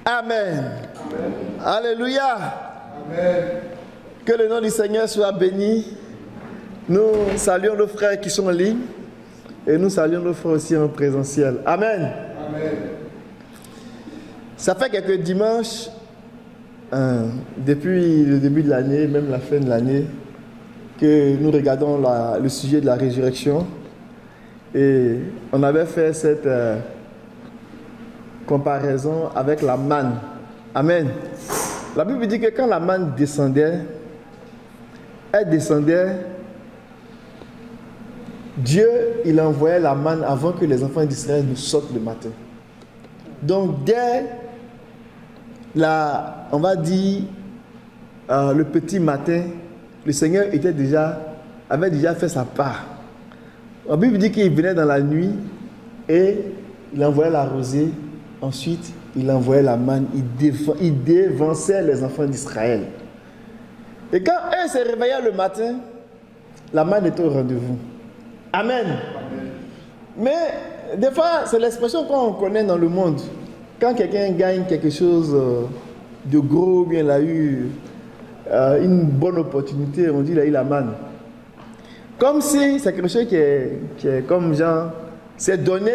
Amen. Amen. Alléluia. Amen. Que le nom du Seigneur soit béni. Nous saluons nos frères qui sont en ligne et nous saluons nos frères aussi en présentiel. Amen. Amen. Ça fait quelques dimanches, depuis le début de l'année, même la fin de l'année, que nous regardons le sujet de la résurrection. Et on avait fait cette comparaison avec la manne. Amen. La Bible dit que quand la manne descendait, elle descendait, Dieu, il envoyait la manne avant que les enfants d'Israël ne sortent le matin. Donc dès on va dire, le petit matin, le Seigneur avait déjà fait sa part. La Bible dit qu'il venait dans la nuit et il envoyait la rosée. Ensuite, il envoyait la manne. Il dévançait les enfants d'Israël. Et quand eux se réveillaient le matin, la manne était au rendez-vous. Amen. Amen. Mais des fois, c'est l'expression qu'on connaît dans le monde. Quand quelqu'un gagne quelque chose de gros, bien il a eu une bonne opportunité, on dit qu'il a eu la manne. Comme si c'est quelque chose qui est comme genre, c'est donné,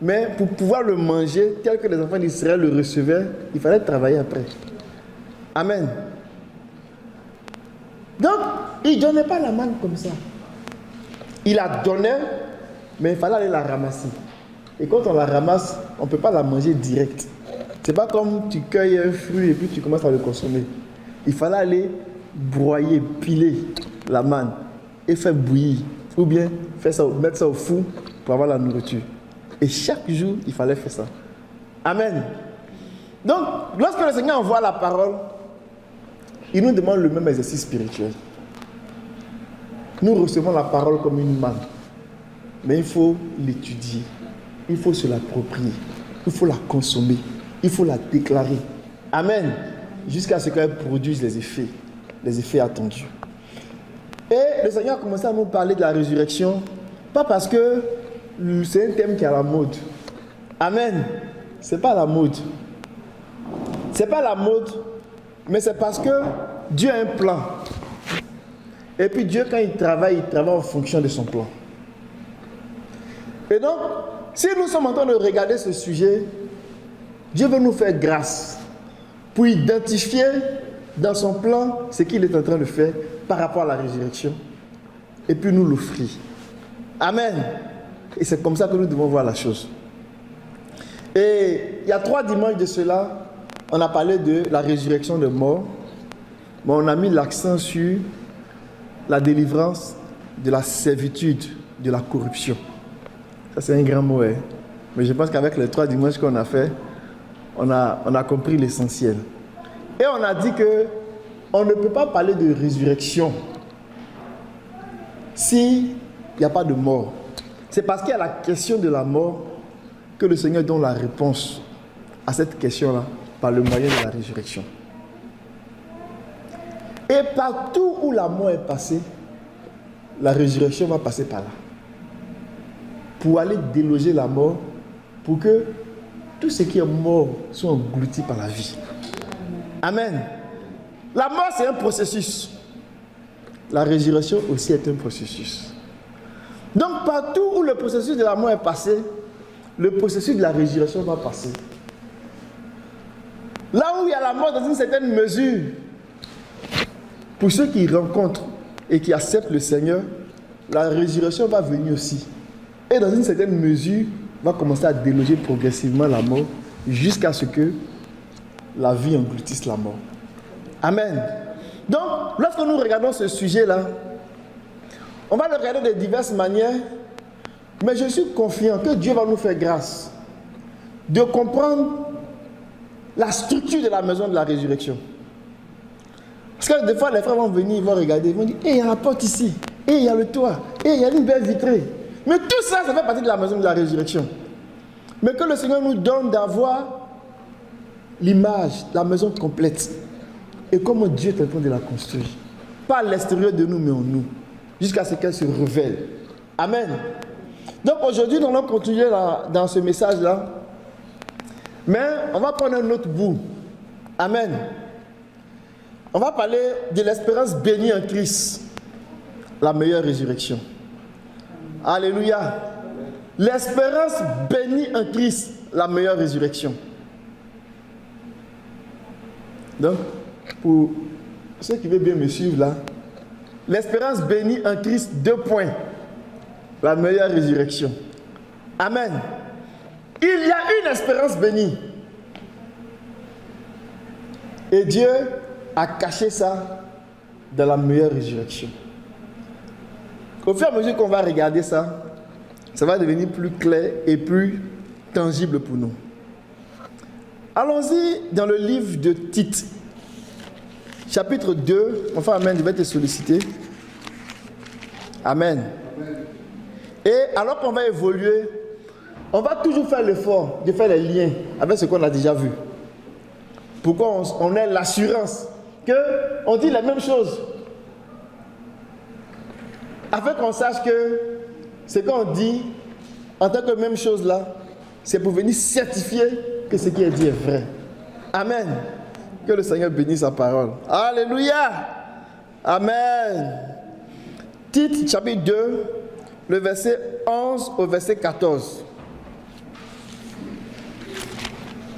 mais pour pouvoir le manger, tel que les enfants d'Israël le recevaient, il fallait travailler après. Amen. Donc, il ne donnait pas la manne comme ça. Il la donnait, mais il fallait aller la ramasser. Et quand on la ramasse, on ne peut pas la manger direct. Ce n'est pas comme tu cueilles un fruit et puis tu commences à le consommer. Il fallait aller broyer, piler la manne et faire bouillir. Ou bien mettre ça au four pour avoir la nourriture. Et chaque jour, il fallait faire ça. Amen. Donc, lorsque le Seigneur envoie la parole, il nous demande le même exercice spirituel. Nous recevons la parole comme une manne. Mais il faut l'étudier. Il faut se l'approprier. Il faut la consommer. Il faut la déclarer. Amen. Jusqu'à ce qu'elle produise les effets attendus. Et le Seigneur a commencé à nous parler de la résurrection. Pas parce que c'est un thème qui est à la mode. Amen. C'est pas la mode. C'est pas la mode, mais c'est parce que Dieu a un plan. Et puis Dieu, quand il travaille en fonction de son plan. Et donc, si nous sommes en train de regarder ce sujet, Dieu veut nous faire grâce pour identifier dans son plan ce qu'il est en train de faire par rapport à la résurrection. Et puis nous l'offrir. Amen. Et c'est comme ça que nous devons voir la chose. Et il y a 3 dimanches de cela, on a parlé de la résurrection des morts. Mais on a mis l'accent sur la délivrance de la servitude, de la corruption. Ça c'est un grand mot, hein? Mais je pense qu'avec les 3 dimanches qu'on a fait, on a compris l'essentiel. Et on a dit que on ne peut pas parler de résurrection s'il n'y a pas de mort. C'est parce qu'il y a la question de la mort que le Seigneur donne la réponse à cette question-là par le moyen de la résurrection. Et partout où la mort est passée, la résurrection va passer par là. Pour aller déloger la mort, pour que tout ce qui est mort soit englouti par la vie. Amen. La mort, c'est un processus. La résurrection aussi est un processus. Donc, partout où le processus de la mort est passé, le processus de la résurrection va passer. Là où il y a la mort dans une certaine mesure, pour ceux qui rencontrent et qui acceptent le Seigneur, la résurrection va venir aussi. Et dans une certaine mesure, va commencer à déloger progressivement la mort jusqu'à ce que la vie engloutisse la mort. Amen. Donc, lorsque nous regardons ce sujet-là, on va le regarder de diverses manières, mais je suis confiant que Dieu va nous faire grâce de comprendre la structure de la maison de la résurrection. Parce que des fois, les frères vont venir, ils vont regarder, ils vont dire, il y a la porte ici, il y a le toit, il y a une belle vitrée. Mais tout ça, ça fait partie de la maison de la résurrection. Mais que le Seigneur nous donne d'avoir l'image, la maison complète. Et comment Dieu est en train de la construire. Pas à l'extérieur de nous, mais en nous. Jusqu'à ce qu'elle se révèle. Amen. Donc aujourd'hui, nous allons continuer dans ce message-là. Mais on va prendre un autre bout. Amen. On va parler de l'espérance bénie en Christ, la meilleure résurrection. Alléluia. L'espérance bénie en Christ, la meilleure résurrection. Donc, pour ceux qui veulent bien me suivre là, l'espérance bénie en Christ, 2 points. La meilleure résurrection. Amen. Il y a une espérance bénie. Et Dieu a caché ça dans la meilleure résurrection. Au fur et à mesure qu'on va regarder ça, ça va devenir plus clair et plus tangible pour nous. Allons-y dans le livre de Tite, chapitre 2. Enfin, amen, je vais te solliciter. Amen. Et alors qu'on va évoluer, on va toujours faire l'effort de faire les liens avec ce qu'on a déjà vu. Pourquoi on ait l'assurance qu'on dit la même chose. Afin qu'on sache que ce qu'on dit en tant que même chose là, c'est pour venir certifier que ce qui est dit est vrai. Amen. Que le Seigneur bénisse sa parole. Alléluia. Amen. Tite chapitre 2, le verset 11 au verset 14.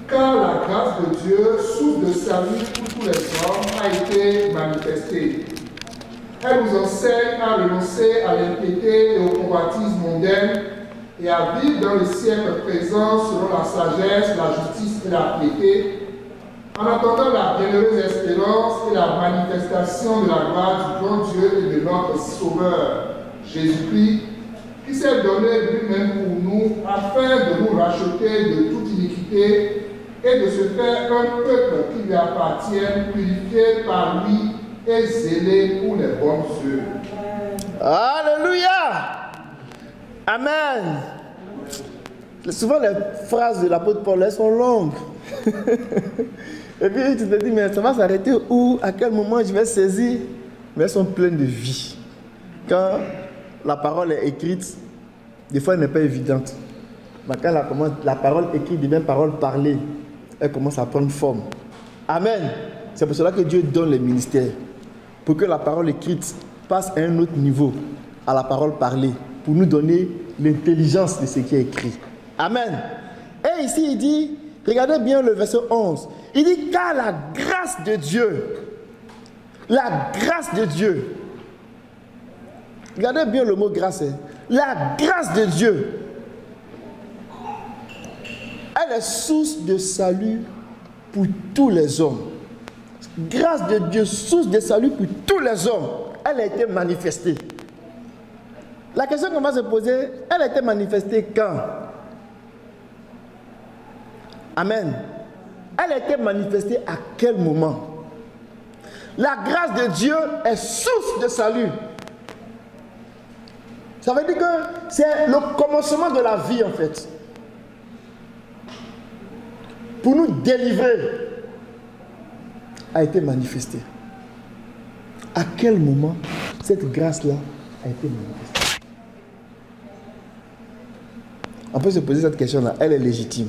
Car la grâce de Dieu, source de salut pour tous les hommes, a été manifestée. Elle nous enseigne à renoncer à l'impiété et aux convoitises mondaines et à vivre dans le siècle présent selon la sagesse, la justice et la piété, en attendant la bienheureuse espérance et la manifestation de la gloire du bon Dieu et de notre Sauveur, Jésus-Christ, qui s'est donné lui-même pour nous afin de nous racheter de toute iniquité et de se faire un peuple qui lui appartienne, purifié par lui et zélé pour les bonnes œuvres. Alléluia. Amen. Souvent les phrases de l'apôtre Paul, elles sont longues. Et puis tu te dis, mais ça va s'arrêter où? À quel moment je vais saisir? Mais elles sont pleines de vie. Quand la parole est écrite, des fois elle n'est pas évidente. Mais quand la parole écrite devient parole parlée, elle commence à prendre forme. Amen. C'est pour cela que Dieu donne les ministères. Pour que la parole écrite passe à un autre niveau, à la parole parlée, pour nous donner l'intelligence de ce qui est écrit. Amen. Et ici il dit, regardez bien le verset 11, il dit, car la grâce de Dieu, regardez bien le mot grâce, la grâce de Dieu, elle est source de salut pour tous les hommes. Grâce de Dieu, source de salut pour tous les hommes. Elle a été manifestée. La question qu'on va se poser, elle a été manifestée quand? Amen. Elle a été manifestée à quel moment? La grâce de Dieu est source de salut. Ça veut dire que c'est le commencement de la vie en fait. Pour nous délivrer, a été manifestée. À quel moment cette grâce-là a été manifestée? On peut se poser cette question-là, elle est légitime.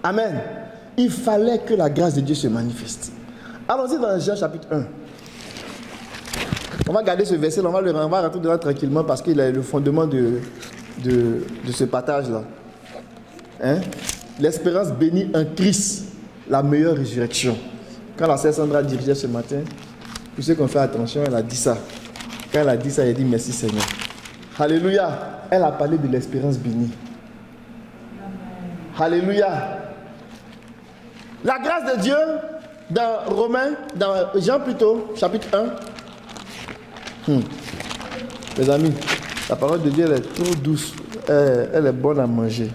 Amen. Il fallait que la grâce de Dieu se manifeste. Allons-y dans Jean chapitre 1. On va garder ce verset, on va rentrer dedans tranquillement parce qu'il est le fondement de ce partage-là. Hein? L'espérance bénie en Christ, la meilleure résurrection. Quand la sœur Sandra dirigeait ce matin, pour ceux qui ont fait attention, elle a dit ça. Quand elle a dit ça, elle a dit merci Seigneur. Alléluia. Elle a parlé de l'espérance bénie. Alléluia. La grâce de Dieu, dans Jean plutôt, chapitre 1. Les amis, la parole de Dieu elle est trop douce. Elle est bonne à manger.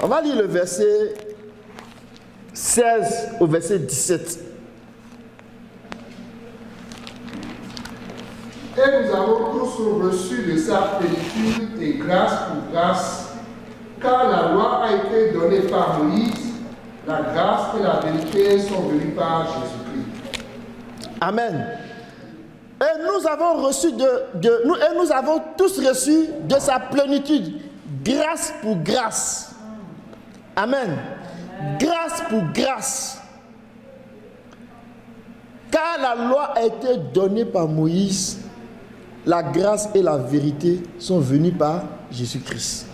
On va lire le verset 16 au verset 17. Et nous avons tous reçu de sa plénitude et grâce pour grâce, car la loi a été donnée par Moïse, la grâce et la vérité sont venues par Jésus-Christ. Amen. Et nous avons reçu nous avons tous reçu de sa plénitude, grâce pour grâce. Amen. Grâce pour grâce. Car la loi a été donnée par Moïse, la grâce et la vérité sont venues par Jésus-Christ.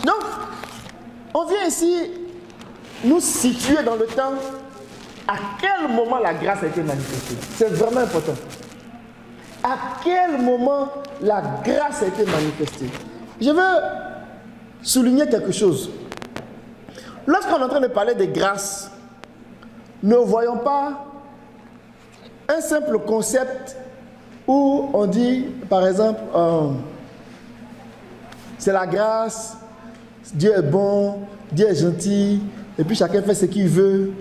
Donc, on vient ici nous situer dans le temps à quel moment la grâce a été manifestée. C'est vraiment important. À quel moment la grâce a été manifestée? Je veux souligner quelque chose. Lorsqu'on est en train de parler de grâce, ne voyons pas un simple concept où on dit, par exemple, c'est la grâce, Dieu est bon, Dieu est gentil, et puis chacun fait ce qu'il veut.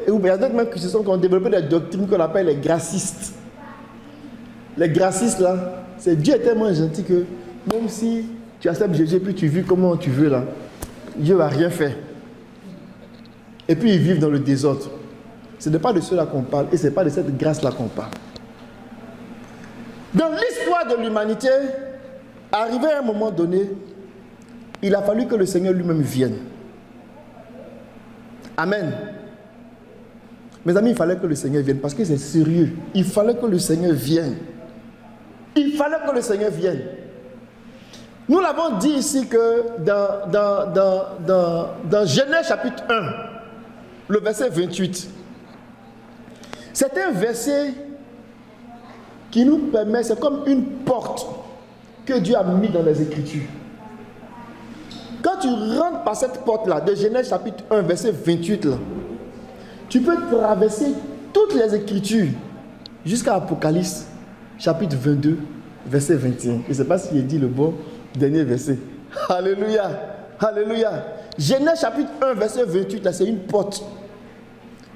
Et il y a d'autres même qui ont développé des doctrines qu'on appelle les gracistes. Les gracistes là, c'est Dieu est tellement gentil que même si tu acceptes Jésus, puis tu vis comment tu veux là, Dieu ne va rien faire. Et puis ils vivent dans le désordre. Ce n'est pas de cela qu'on parle et ce n'est pas de cette grâce-là qu'on parle. Dans l'histoire de l'humanité, arrivé à un moment donné, il a fallu que le Seigneur lui-même vienne. Amen. Mes amis, il fallait que le Seigneur vienne parce que c'est sérieux. Il fallait que le Seigneur vienne. Il fallait que le Seigneur vienne. Nous l'avons dit ici que dans Genèse chapitre 1, le verset 28, c'est un verset qui nous permet, c'est comme une porte que Dieu a mis dans les Écritures. Quand tu rentres par cette porte-là, de Genèse chapitre 1, verset 28, là, tu peux traverser toutes les Écritures jusqu'à Apocalypse, chapitre 22, verset 21. Je ne sais pas si j'ai dit le bon dernier verset. Alléluia. Alléluia. Genèse chapitre 1, verset 28, là, c'est une porte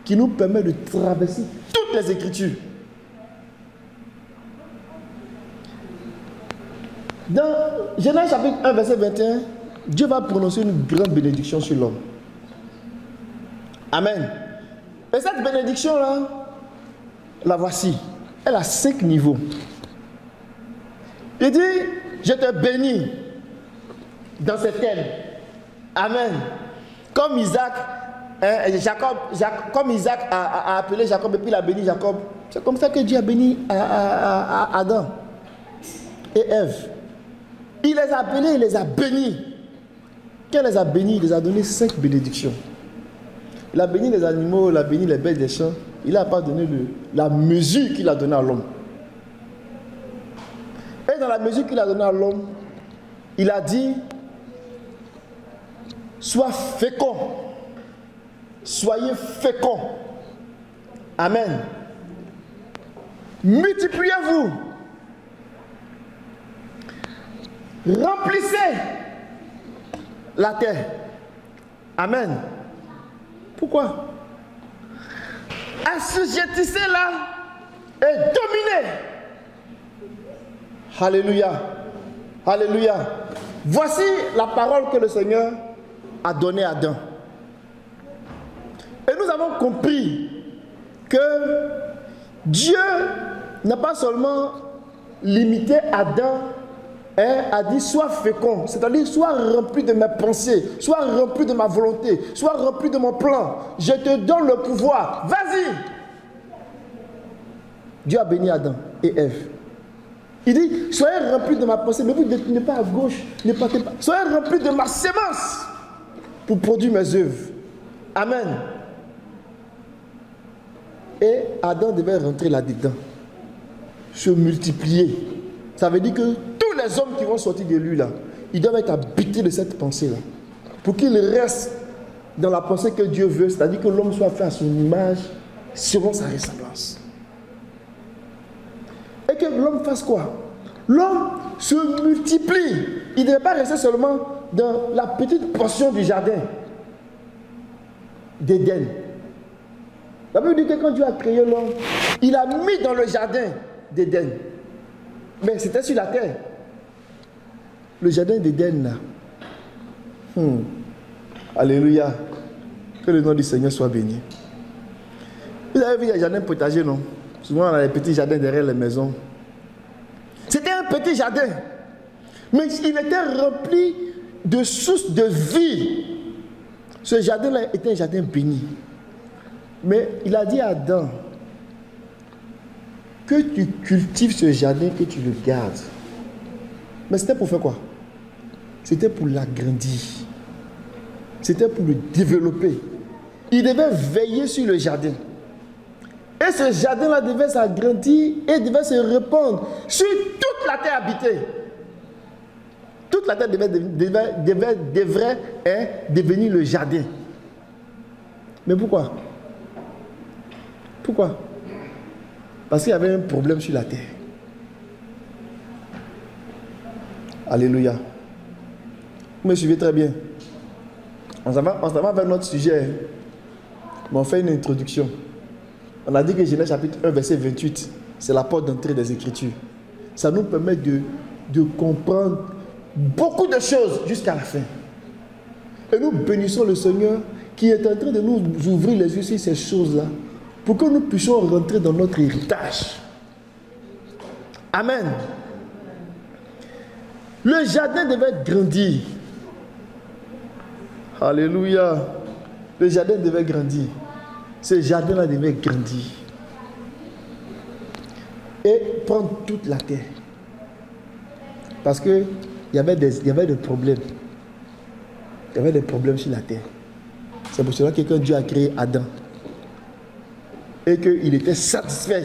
qui nous permet de traverser toutes les Écritures. Dans Genèse chapitre 1, verset 21, Dieu va prononcer une grande bénédiction sur l'homme. Amen. Et cette bénédiction-là, la voici. Elle a 5 niveaux. Il dit, je te bénis dans cette terre. Amen. Comme Isaac, comme Isaac a appelé Jacob et puis il a béni Jacob. C'est comme ça que Dieu a béni Adam et Ève. Il les a appelés, il les a bénis. Quand il les a bénis, il les a donné 5 bénédictions. Il a béni les animaux, il a béni les bêtes des champs. Il n'a pas donné la mesure qu'il a donnée à l'homme. Et dans la mesure qu'il a donnée à l'homme, il a dit, sois fécond. Soyez fécond. Amen. Multipliez-vous. Remplissez la terre. Amen. Pourquoi? Assujettissez-la et dominez. Alléluia. Alléluia. Voici la parole que le Seigneur a donnée à Adam. Et nous avons compris que Dieu n'a pas seulement limité Adam, a dit sois fécond, c'est-à-dire sois rempli de mes pensées, sois rempli de ma volonté, sois rempli de mon plan. Je te donne le pouvoir. Vas-y. Dieu a béni Adam et Ève. Il dit, soyez remplis de ma pensée, mais vous ne détournez pas à gauche, ne partez pas. Soyez remplis de ma sémence pour produire mes œuvres. Amen. Et Adam devait rentrer là-dedans, se multiplier. Ça veut dire que tous les hommes qui vont sortir de lui, là, ils doivent être habités de cette pensée-là. Pour qu'il reste dans la pensée que Dieu veut, c'est-à-dire que l'homme soit fait à son image, selon sa ressemblance. Et que l'homme fasse quoi? L'homme se multiplie. Il ne devait pas rester seulement dans la petite portion du jardin d'Éden. La Bible dit que quand Dieu a créé l'homme, il a mis dans le jardin d'Éden. Mais c'était sur la terre. Le jardin d'Éden là. Alléluia. Que le nom du Seigneur soit béni. Vous avez vu les jardins potagers, non? Souvent on a les petits jardins derrière les maisons. C'était un petit jardin. Mais il était rempli de sources de vie. Ce jardin-là était un jardin béni. Mais il a dit à Adam, que tu cultives ce jardin, que tu le gardes. Mais c'était pour faire quoi? C'était pour l'agrandir. C'était pour le développer. Il devait veiller sur le jardin. Et ce jardin-là devait s'agrandir et devait se répandre sur toute la terre habitée. Toute la terre devrait devenir le jardin. Mais pourquoi? Pourquoi? Parce qu'il y avait un problème sur la terre. Alléluia. Vous me suivez très bien. On s'en va vers notre sujet. Mais on fait une introduction. On a dit que Genèse chapitre 1, verset 28, c'est la porte d'entrée des Écritures. Ça nous permet de comprendre beaucoup de choses jusqu'à la fin. Et nous bénissons le Seigneur qui est en train de nous ouvrir les yeux sur ces choses-là pour que nous puissions rentrer dans notre héritage. Amen. Le jardin devait grandir. Alléluia. Le jardin devait grandir. Ce jardin-là devait grandir. Et prendre toute la terre. Parce qu'il y avait des problèmes. Il y avait des problèmes sur la terre. C'est pour cela que quand Dieu a créé Adam, et qu'il était satisfait,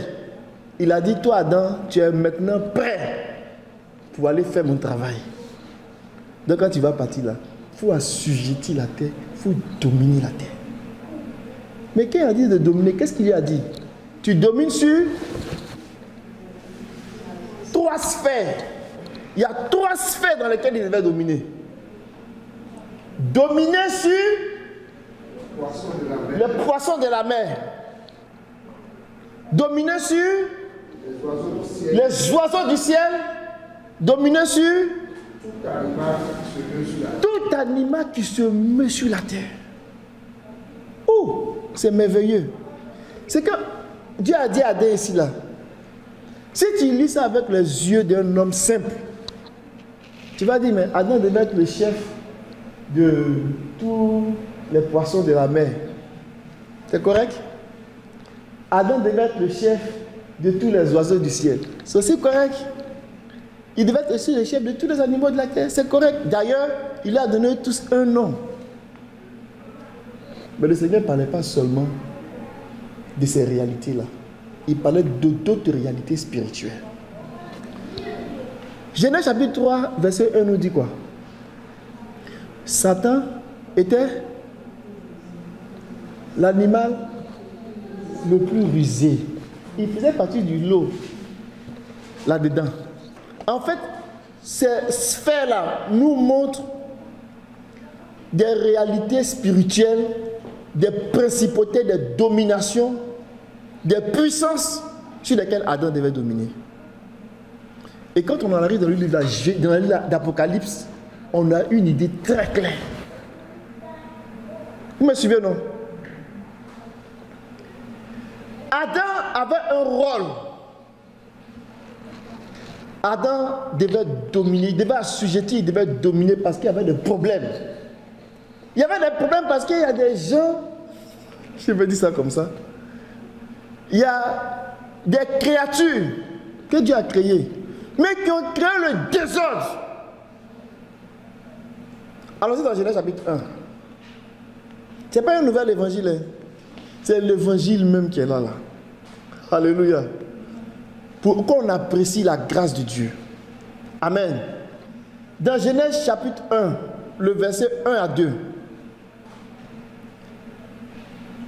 il a dit, toi Adam, tu es maintenant prêt pour aller faire mon travail. Donc quand tu vas partir là, il faut assujettir la terre, il faut dominer la terre. Mais quand il a dit de dominer, qu'est-ce qu'il a dit? Tu domines sur 3 sphères. Il y a 3 sphères dans lesquelles il devait dominer. Dominer sur les poissons de la mer. Dominer sur les oiseaux du ciel. Dominer sur tout animal qui se met sur la terre. Oh, c'est merveilleux. C'est que Dieu a dit à Adam ici là. Si tu lis ça avec les yeux d'un homme simple, tu vas dire, mais Adam devait être le chef de tous les poissons de la mer. C'est correct? Adam devait être le chef de tous les oiseaux du ciel. C'est aussi correct? Il devait être aussi le chef de tous les animaux de la terre. C'est correct. D'ailleurs, il a donné tous un nom. Mais le Seigneur ne parlait pas seulement de ces réalités-là. Il parlait d'autres réalités spirituelles. Genèse chapitre 3, verset 1 nous dit quoi? Satan était l'animal le plus rusé. Il faisait partie du lot là-dedans. En fait, ces sphères-là nous montrent des réalités spirituelles, des principautés, des dominations, des puissances sur lesquelles Adam devait dominer. Et quand on en arrive dans le livre d'Apocalypse, on a une idée très claire. Vous me suivez, non? Adam avait un rôle. Adam devait dominer, il devait assujettir, il devait dominer parce qu'il y avait des problèmes. Il y avait des problèmes parce qu'il y a des gens, je vais dire ça comme ça, il y a des créatures que Dieu a créées, mais qui ont créé le désordre. Allons-y dans Genèse chapitre 1. Ce n'est pas un nouvel évangile, hein. C'est l'évangile même qui est là. Alléluia. Pour qu'on apprécie la grâce de Dieu. Amen. Dans Genèse chapitre 1, le verset 1 à 2,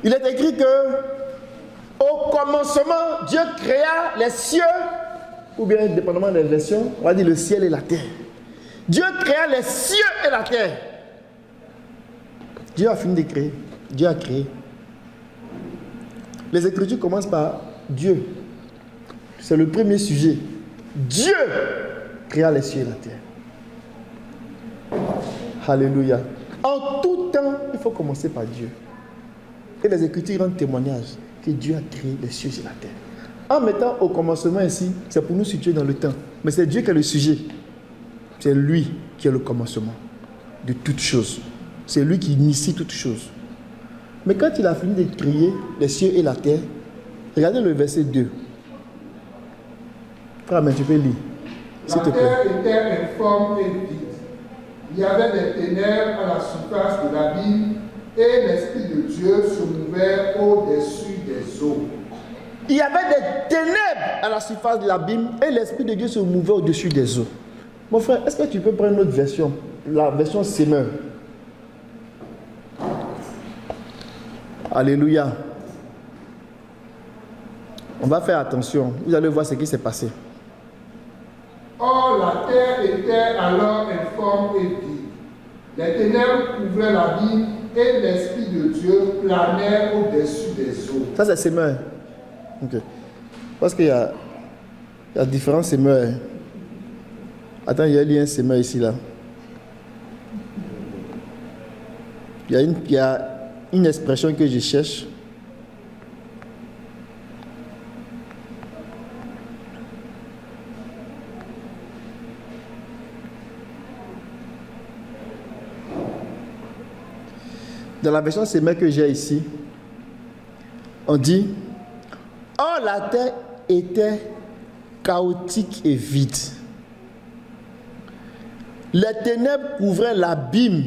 il est écrit que au commencement, Dieu créa les cieux, ou bien dépendamment des versions, on va dire le ciel et la terre. Dieu créa les cieux et la terre. Dieu a fini de créer. Dieu a créé. Les Écritures commencent par Dieu. C'est le premier sujet. Dieu créa les cieux et la terre. Alléluia. En tout temps, il faut commencer par Dieu. Et les Écritures rendent témoignage que Dieu a créé les cieux et la terre. En mettant au commencement ici, c'est pour nous situer dans le temps. Mais c'est Dieu qui est le sujet. C'est lui qui est le commencement de toutes choses. C'est lui qui initie toutes choses. Mais quand il a fini de créer les cieux et la terre, regardez le verset 2. Frère, mais tu peux lire. La terre était informe et vide. Il y avait des ténèbres à la surface de l'abîme et l'Esprit de Dieu se mouvait au-dessus des eaux. Il y avait des ténèbres à la surface de l'abîme et l'Esprit de Dieu se mouvait au-dessus des eaux. Mon frère, est-ce que tu peux prendre une autre version? La version Semeur. Alléluia. On va faire attention. Vous allez voir ce qui s'est passé. Or, la terre était alors informe et vide. Les ténèbres couvraient l'abîme et l'Esprit de Dieu planait au-dessus des eaux. Ça, c'est Semeur. Ok. Parce qu'il y a différents Semeurs. Attends, il y a un Semeur ici, là. Il y a une expression que je cherche. Dans la version Semeur que j'ai ici, on dit: or la terre était chaotique et vide. Les ténèbres couvraient l'abîme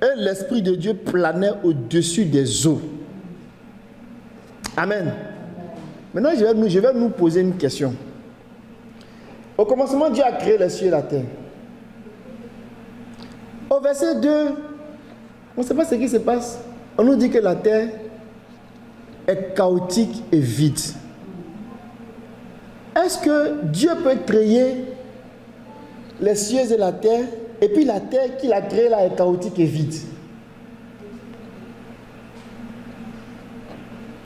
et l'Esprit de Dieu planait au-dessus des eaux. Amen. Maintenant, je vais nous poser une question. Au commencement, Dieu a créé les cieux et la terre. Au verset 2, on ne sait pas ce qui se passe. On nous dit que la terre est chaotique et vide. Est-ce que Dieu peut créer les cieux et la terre, et puis la terre qu'il a créée là est chaotique et vide?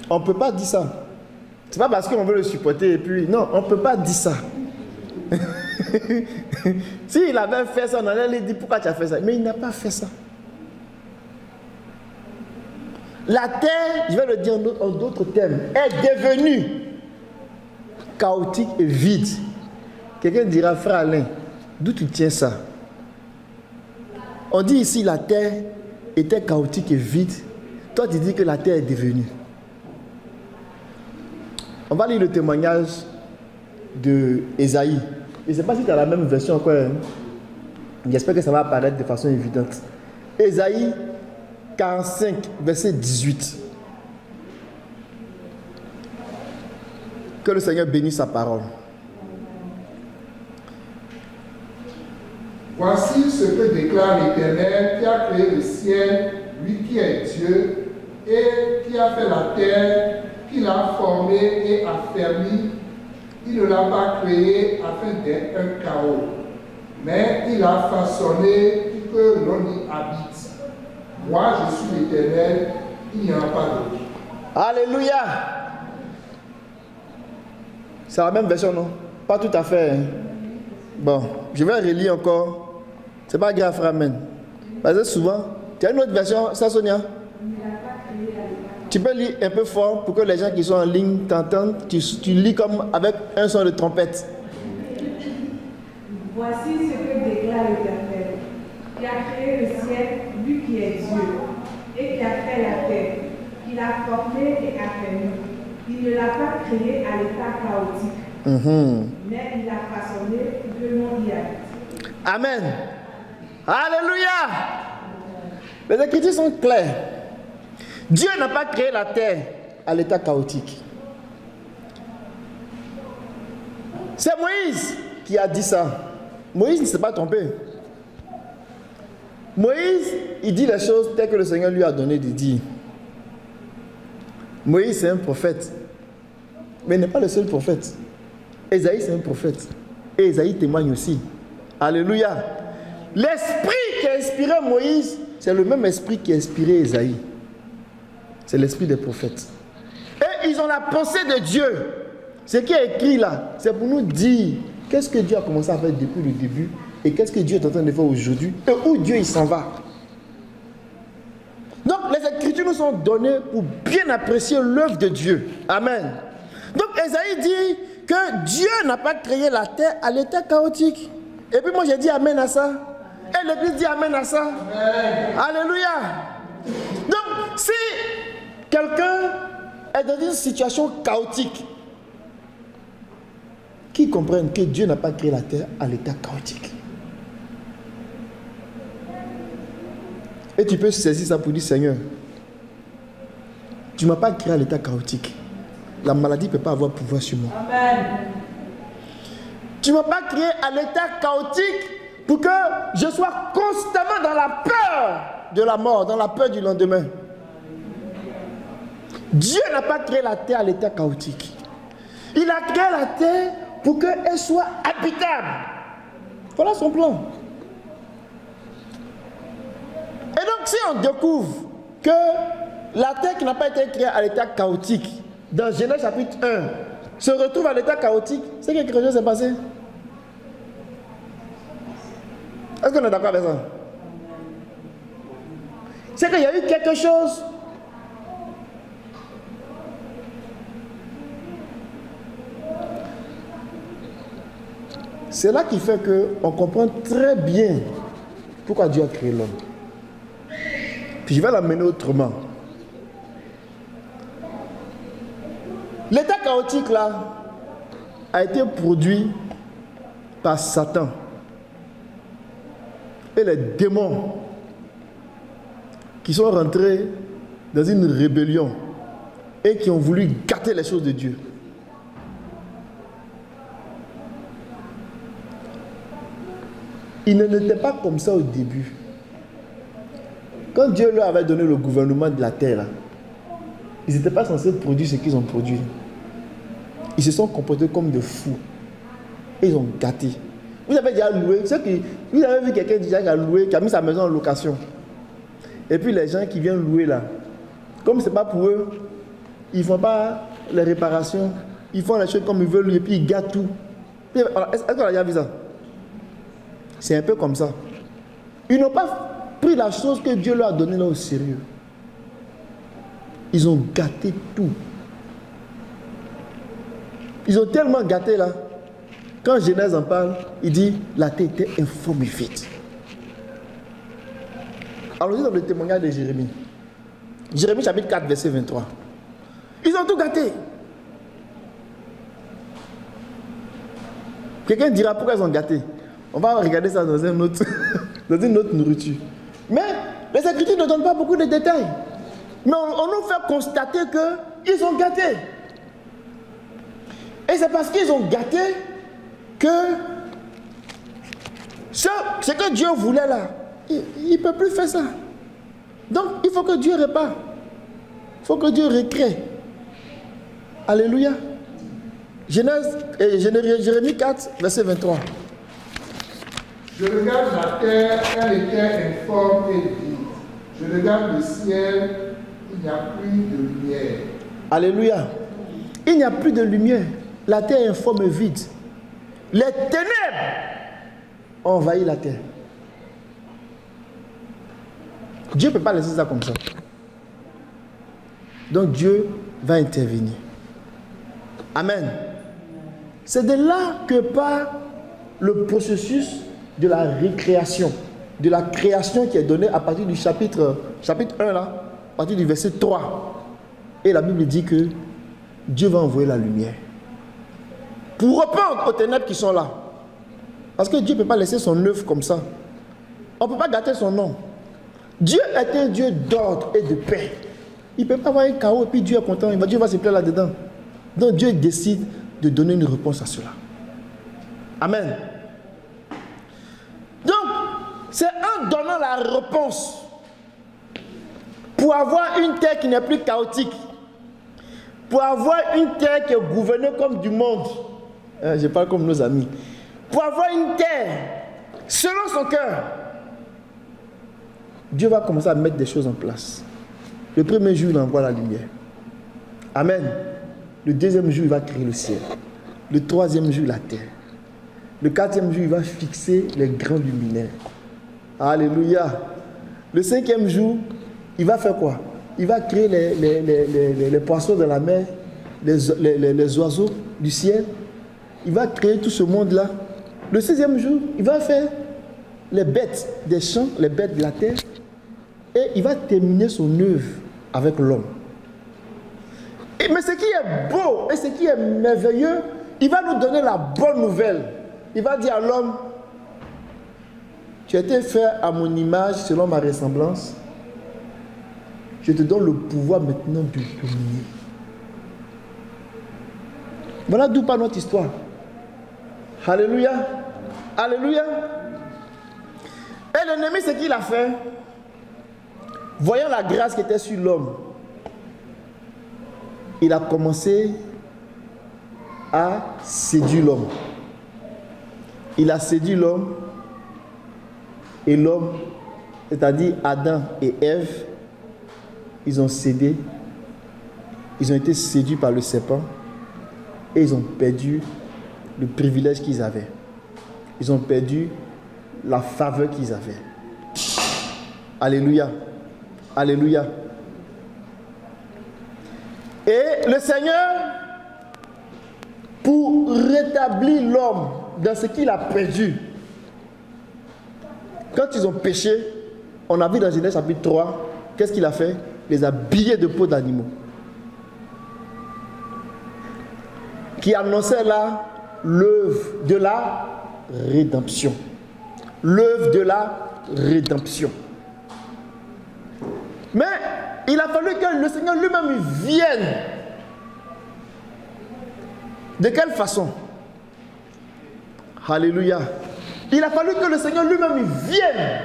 On ne peut pas dire ça. C'est pas parce qu'on veut le supporter et puis... Non, on ne peut pas dire ça. S'il avait fait ça, on allait lui dire: pourquoi tu as fait ça? Mais il n'a pas fait ça. La terre, je vais le dire en d'autres termes, est devenue chaotique et vide. Quelqu'un dira: frère Alain, d'où tu tiens ça? On dit ici la terre était chaotique et vide. Toi tu dis que la terre est devenue. On va lire le témoignage de Ésaïe. Je ne sais pas si tu as la même version encore. J'espère que ça va apparaître de façon évidente. Ésaïe 45, verset 18. Que le Seigneur bénisse sa parole. Voici ce que déclare l'Éternel qui a créé le ciel, lui qui est Dieu, et qui a fait la terre, qui l'a formée et affermie. Il ne l'a pas créée afin d'être un chaos, mais il l'a façonné pour que l'on y habite. Moi, je suis l'Éternel, il n'y en a pas d'autre. Alléluia. C'est la même version, non? Pas tout à fait. Hein? Bon, je vais relire encore. C'est pas grave, frère, amen. Parce que souvent, tu as une autre version, ça, Sonia? Tu peux lire un peu fort pour que les gens qui sont en ligne t'entendent. Tu lis comme avec un son de trompette. Voici ce que déclare l'Éternel, qui a créé le ciel, lui qui est Dieu, et qui a fait la terre, qui l'a formée et affermie. Il ne l'a pas créé à l'état chaotique, mais il l'a façonné pour que l'on y habite. Amen. Alléluia. Les Écritures sont claires. Dieu n'a pas créé la terre à l'état chaotique. C'est Moïse qui a dit ça. Moïse ne s'est pas trompé. Moïse, il dit les choses telles que le Seigneur lui a donné de dire. Moïse, c'est un prophète. Mais il n'est pas le seul prophète. Ésaïe, c'est un prophète. Et Ésaïe témoigne aussi. Alléluia. L'esprit qui a inspiré Moïse, c'est le même esprit qui a inspiré Ésaïe. C'est l'esprit des prophètes. Et ils ont la pensée de Dieu. Ce qui est écrit là, c'est pour nous dire qu'est-ce que Dieu a commencé à faire depuis le début et qu'est-ce que Dieu est en train de faire aujourd'hui et où Dieu il s'en va. Donc les Écritures nous sont données pour bien apprécier l'œuvre de Dieu. Amen. Donc Ésaïe dit que Dieu n'a pas créé la terre à l'état chaotique. Et puis moi j'ai dit amen à ça. Et l'Église dit amen à ça. Amen. Alléluia. Donc, si quelqu'un est dans une situation chaotique, qui comprennent que Dieu n'a pas créé la terre à l'état chaotique. Et tu peux saisir ça pour dire, Seigneur, tu ne m'as pas créé à l'état chaotique. La maladie ne peut pas avoir pouvoir sur moi. Amen. Tu ne m'as pas créé à l'état chaotique pour que je sois constamment dans la peur de la mort, dans la peur du lendemain. Dieu n'a pas créé la terre à l'état chaotique. Il a créé la terre pour qu'elle soit habitable. Voilà son plan. Et donc si on découvre que la terre qui n'a pas été créée à l'état chaotique, dans Genèse chapitre 1, se retrouve à l'état chaotique, c'est que quelque chose s'est passé. Est-ce qu'on est d'accord avec ça? C'est qu'il y a eu quelque chose. C'est là qui fait qu'on comprend très bien pourquoi Dieu a créé l'homme. Puis je vais l'amener autrement. L'état chaotique là a été produit par Satan et les démons qui sont rentrés dans une rébellion et qui ont voulu gâter les choses de Dieu. Ils n'étaient pas comme ça au début. Quand Dieu leur avait donné le gouvernement de la terre, là, ils n'étaient pas censés produire ce qu'ils ont produit. Ils se sont comportés comme des fous. Et ils ont gâté. Vous avez déjà loué, vous avez vu quelqu'un déjà qui a loué, qui a mis sa maison en location. Et puis les gens qui viennent louer là, comme ce n'est pas pour eux, ils ne font pas les réparations, ils font les choses comme ils veulent et puis ils gâtent tout. Est-ce qu'on a déjà vu ça? C'est un peu comme ça. Ils n'ont pas pris la chose que Dieu leur a donnée là au sérieux. Ils ont gâté tout. Ils ont tellement gâté là. Quand Genèse en parle, il dit la terre était informe et vide. Allons-y dans le témoignage de Jérémie. Jérémie chapitre 4 verset 23. Ils ont tout gâté. Quelqu'un dira pourquoi ils ont gâté. On va regarder ça dans une autre nourriture. Mais les Écritures ne donnent pas beaucoup de détails. Mais on nous fait constater qu'ils ont gâté. Et c'est parce qu'ils ont gâté que ce que Dieu voulait là, il ne peut plus faire ça. Donc il faut que Dieu répare. Il faut que Dieu recrée. Alléluia. Jérémie 4, verset 23. Je regarde la terre, elle était informe et vide. Je regarde le ciel, il n'y a plus de lumière. Alléluia. Il n'y a plus de lumière. La terre est informe et vide. Les ténèbres ont envahi la terre. Dieu ne peut pas laisser ça comme ça. Donc Dieu va intervenir. Amen. C'est de là que part le processus de la récréation, de la création qui est donnée à partir du chapitre 1 là, à partir du verset 3. Et la Bible dit que Dieu va envoyer la lumière pour répondre aux ténèbres qui sont là. Parce que Dieu ne peut pas laisser son œuvre comme ça. On ne peut pas gâter son nom. Dieu est un Dieu d'ordre et de paix. Il ne peut pas avoir un chaos et puis Dieu est content. Dieu va se plaire là-dedans. Donc Dieu décide de donner une réponse à cela. Amen. Donc, c'est en donnant la réponse pour avoir une terre qui n'est plus chaotique, pour avoir une terre qui est gouvernée comme du monde. Je parle comme nos amis. Pour avoir une terre selon son cœur, Dieu va commencer à mettre des choses en place. Le premier jour, il envoie la lumière. Amen. Le deuxième jour, il va créer le ciel. Le troisième jour, la terre. Le quatrième jour, il va fixer les grands luminaires. Alléluia. Le cinquième jour, il va faire quoi? Il va créer les poissons de la mer, les oiseaux du ciel. Il va créer tout ce monde-là. Le sixième jour, il va faire les bêtes des champs, les bêtes de la terre, et il va terminer son œuvre avec l'homme. Mais ce qui est beau et ce qui est merveilleux, il va nous donner la bonne nouvelle. Il va dire à l'homme, tu as été fait à mon image, selon ma ressemblance. Je te donne le pouvoir maintenant de dominer. Voilà d'où part notre histoire. Alléluia. Alléluia. Et l'ennemi, ce qu'il a fait, voyant la grâce qui était sur l'homme, il a commencé à séduire l'homme. Il a séduit l'homme, et l'homme, c'est-à-dire Adam et Ève, ils ont cédé, ils ont été séduits par le serpent, et ils ont perdu le privilège qu'ils avaient. Ils ont perdu la faveur qu'ils avaient. Alléluia. Alléluia. Et le Seigneur, pour rétablir l'homme dans ce qu'il a perdu, quand ils ont péché, on a vu dans Genèse chapitre 3, qu'est-ce qu'il a fait? Il les a habillés de peau d'animaux. Qui annonçait là l'œuvre de la rédemption. L'œuvre de la rédemption. Mais il a fallu que le Seigneur lui-même vienne. De quelle façon? Alléluia. Il a fallu que le Seigneur lui-même vienne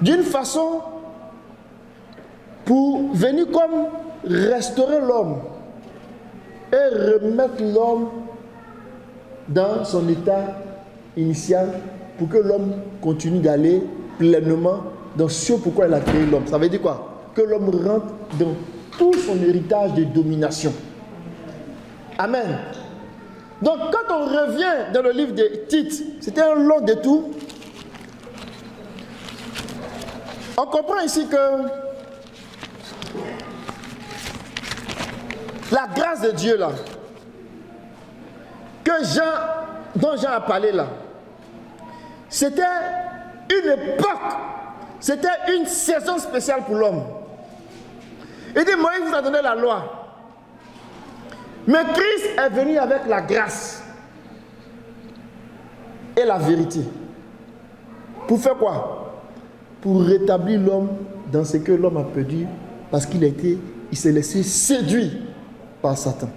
d'une façon pour venir comme restaurer l'homme et remettre l'homme dans son état initial pour que l'homme continue d'aller pleinement dans ce pourquoi il a créé l'homme. Ça veut dire quoi? Que l'homme rentre dans tout son héritage de domination. Amen. Donc quand on revient dans le livre de Tite, c'était un long détour. On comprend ici que la grâce de Dieu là, dont Jean a parlé là, c'était une époque, c'était une saison spéciale pour l'homme. Il dit, Moïse vous a donné la loi. Mais Christ est venu avec la grâce et la vérité. Pour faire quoi? Pour rétablir l'homme dans ce que l'homme a perdu parce qu'il s'est laissé séduire par Satan.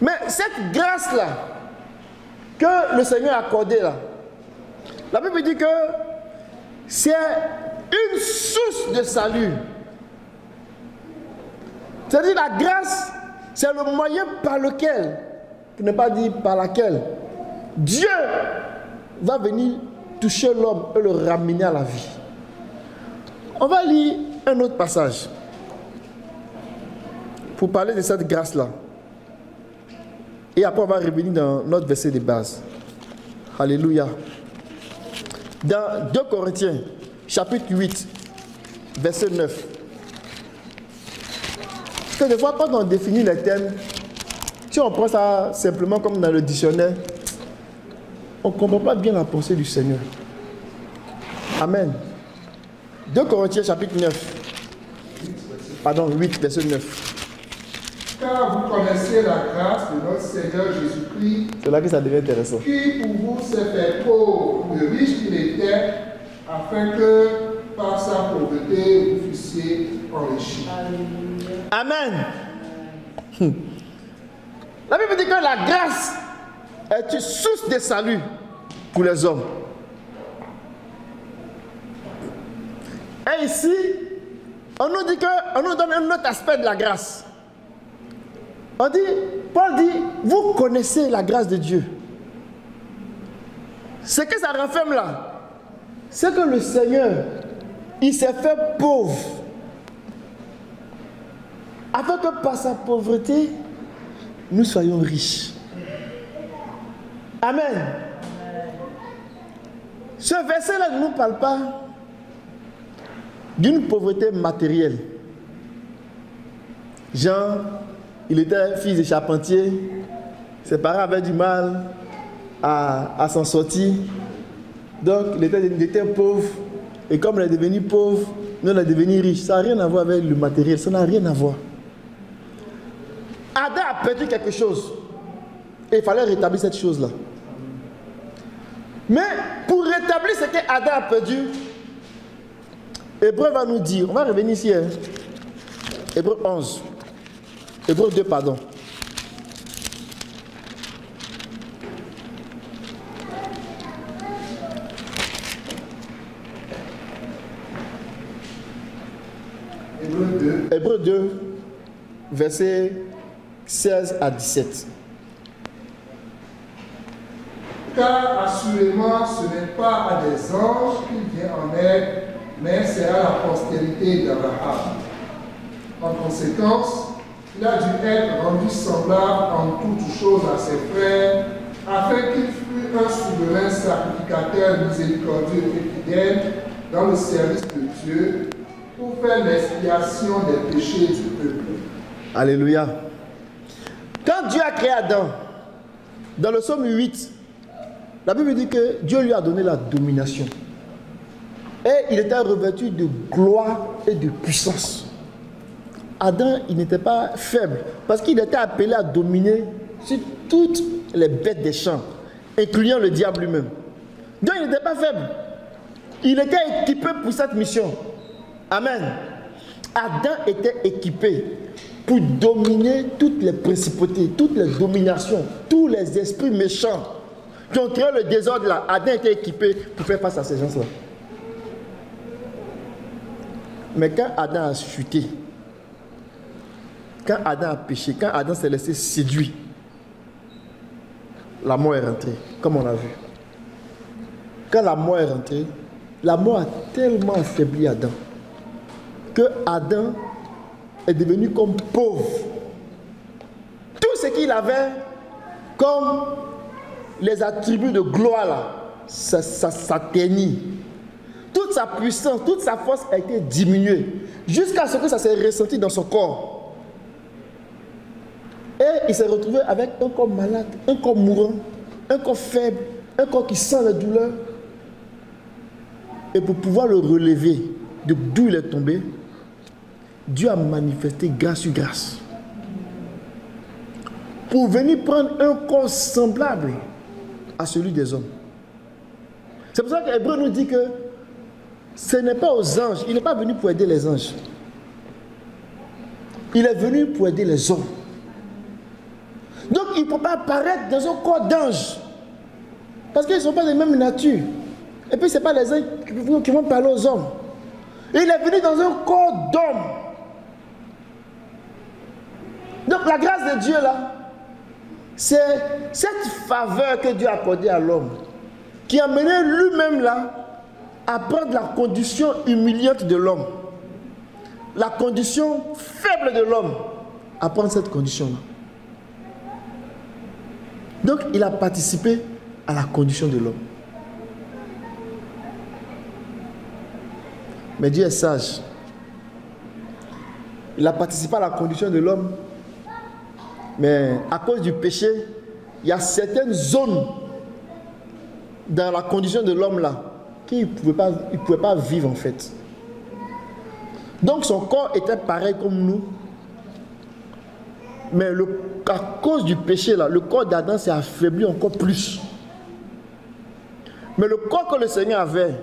Mais cette grâce-là que le Seigneur a accordée là, la Bible dit que c'est une source de salut. C'est-à-dire la grâce, c'est le moyen par lequel, pour ne pas dire par laquelle, Dieu va venir toucher l'homme et le ramener à la vie. On va lire un autre passage pour parler de cette grâce-là. Et après, on va revenir dans notre verset de base. Alléluia. Dans 2 Corinthiens, chapitre 8, verset 9. Parce que des fois, quand on définit les thèmes, si on prend ça simplement comme dans le dictionnaire, on ne comprend pas bien la pensée du Seigneur. Amen. 2 Corinthiens chapitre 9. Pardon, 8, verset 9. Car vous connaissez la grâce de notre Seigneur Jésus-Christ. C'est là que ça devient intéressant. Qui pour vous s'est fait pauvre, le riche qu'il était, afin que par sa pauvreté vous fussiez enrichis. Amen. La Bible dit que la grâce est une source de salut pour les hommes. Et ici, on nous donne un autre aspect de la grâce. Paul dit, vous connaissez la grâce de Dieu. Ce que ça renferme là, c'est que le Seigneur, il s'est fait pauvre. Afin que par sa pauvreté, nous soyons riches. Amen. Ce verset-là ne nous parle pas d'une pauvreté matérielle. Jean, il était fils de charpentier, Ses parents avaient du mal à s'en sortir. Donc, il était pauvre. Et comme il est devenu pauvre, nous, on est devenu riche. Ça n'a rien à voir avec le matériel. Ça n'a rien à voir. Adam a perdu quelque chose. Et il fallait rétablir cette chose-là. Mais pour rétablir ce qu'Adam a perdu, Hébreu va nous dire, on va revenir ici, hein. Hébreu 11. Hébreu 2, pardon. Hébreu 2, versets 16 à 17. Car assurément, ce n'est pas à des anges qu'il vient en aide, mais c'est à la postérité d'Abraham. En conséquence, il a dû être rendu semblable en toutes choses à ses frères, afin qu'il fût un souverain sacrificateur miséricordieux et fidèle dans le service de Dieu, pour faire l'expiation des péchés du peuple. Alléluia. Quand Dieu a créé Adam, dans le psaume 8, la Bible dit que Dieu lui a donné la domination. Et il était revêtu de gloire et de puissance. Adam, il n'était pas faible, parce qu'il était appelé à dominer sur toutes les bêtes des champs, incluant le diable lui-même. Donc il n'était pas faible. Il était équipé pour cette mission. Amen. Adam était équipé pour dominer toutes les principautés, toutes les dominations, tous les esprits méchants qui ont créé le désordre là. Adam était équipé pour faire face à ces gens-là. Mais quand Adam a chuté, quand Adam a péché, quand Adam s'est laissé séduire, la mort est rentrée, comme on a vu. Quand la mort est rentrée, la mort a tellement affaibli Adam que Adam est devenu comme pauvre. Tout ce qu'il avait comme les attributs de gloire là, ça s'atteignit. Toute sa puissance, toute sa force a été diminuée jusqu'à ce que ça s'est ressenti dans son corps. Et il s'est retrouvé avec un corps malade, un corps mourant, un corps faible, un corps qui sent la douleur. Et pour pouvoir le relever d'où il est tombé, Dieu a manifesté grâce sur grâce pour venir prendre un corps semblable à celui des hommes. C'est pour ça que Hébreu nous dit que ce n'est pas aux anges, il n'est pas venu pour aider les anges. Il est venu pour aider les hommes. Donc il ne peut pas apparaître dans un corps d'ange, parce qu'ils ne sont pas de même nature. Et puis ce n'est pas les anges qui vont parler aux hommes. Il est venu dans un corps d'homme. Donc la grâce de Dieu là, c'est cette faveur que Dieu a accordée à l'homme qui a mené lui-même là à prendre la condition humiliante de l'homme, la condition faible de l'homme, à prendre cette condition-là. Donc il a participé à la condition de l'homme. Mais Dieu est sage. Il a participé à la condition de l'homme. Mais à cause du péché, il y a certaines zones dans la condition de l'homme là qu'il ne pouvait pas vivre en fait. Donc son corps était pareil comme nous. Mais à cause du péché là, le corps d'Adam s'est affaibli encore plus. Mais le corps que le Seigneur avait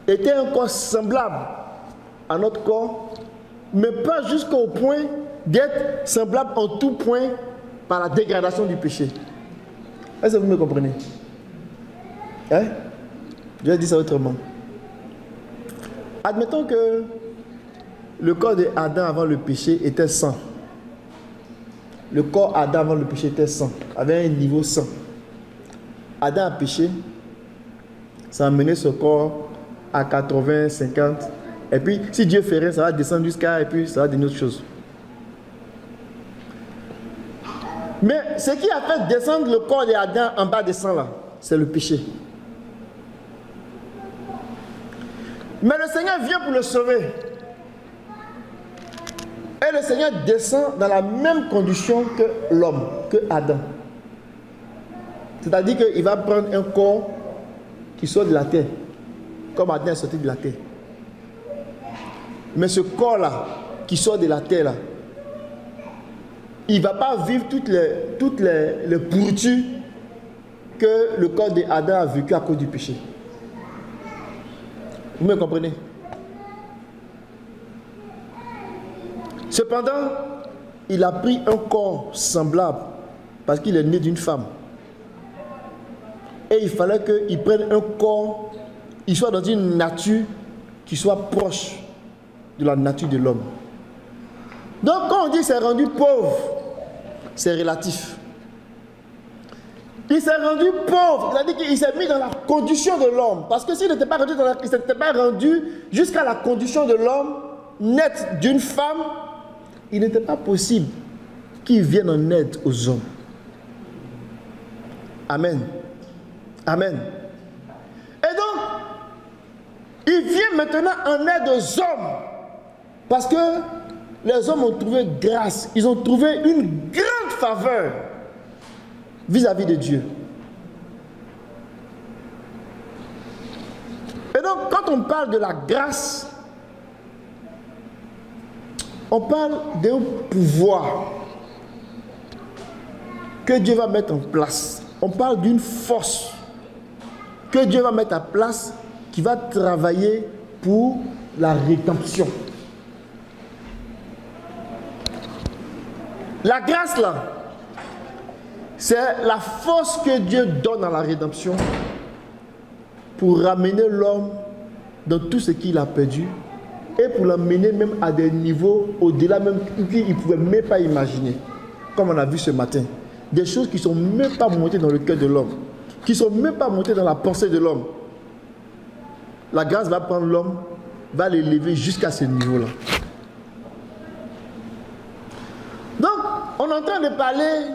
était un corps semblable à notre corps, mais pas jusqu'au point d'être semblable en tout point par la dégradation du péché. Est-ce que vous me comprenez? Hein? Je vais dire ça autrement. Admettons que le corps d'Adam avant le péché était saint. Le corps d'Adam avant le péché était saint, avait un niveau saint. Adam a péché, ça a amené ce corps à 80, 50. Et puis, si Dieu fait rien, ça va descendre jusqu'à, et puis ça va donner autre chose. Mais ce qui a fait descendre le corps d'Adam en bas de sang là, c'est le péché. Mais le Seigneur vient pour le sauver. Et le Seigneur descend dans la même condition que l'homme, que Adam. C'est-à-dire qu'il va prendre un corps qui sort de la terre, comme Adam est sorti de la terre. Mais ce corps-là, qui sort de la terre, là, il ne va pas vivre toutes les pourritures que le corps d'Adam a vécu à cause du péché. Vous me comprenez? Cependant, il a pris un corps semblable parce qu'il est né d'une femme. Et il fallait qu'il prenne un corps, il soit dans une nature qui soit proche de la nature de l'homme. Donc quand on dit s'est rendu pauvre, c'est relatif. Il s'est rendu pauvre, c'est-à-dire qu'il s'est mis dans la condition de l'homme. Parce que s'il n'était pas rendu, il s'était pas rendu jusqu'à la condition de l'homme, naître d'une femme, il n'était pas possible qu'il vienne en aide aux hommes. Amen. Amen. Et donc, il vient maintenant en aide aux hommes. Parce que les hommes ont trouvé grâce, ils ont trouvé une grande faveur vis-à-vis de Dieu. Et donc, quand on parle de la grâce, on parle d'un pouvoir que Dieu va mettre en place. On parle d'une force que Dieu va mettre en place qui va travailler pour la rédemption. La grâce là, c'est la force que Dieu donne à la rédemption pour ramener l'homme dans tout ce qu'il a perdu et pour l'amener même à des niveaux au-delà même qu'il ne pouvait même pas imaginer. Comme on a vu ce matin. Des choses qui ne sont même pas montées dans le cœur de l'homme, qui ne sont même pas montées dans la pensée de l'homme. La grâce va prendre l'homme, va l'élever jusqu'à ce niveau-là. Donc, on est en train de parler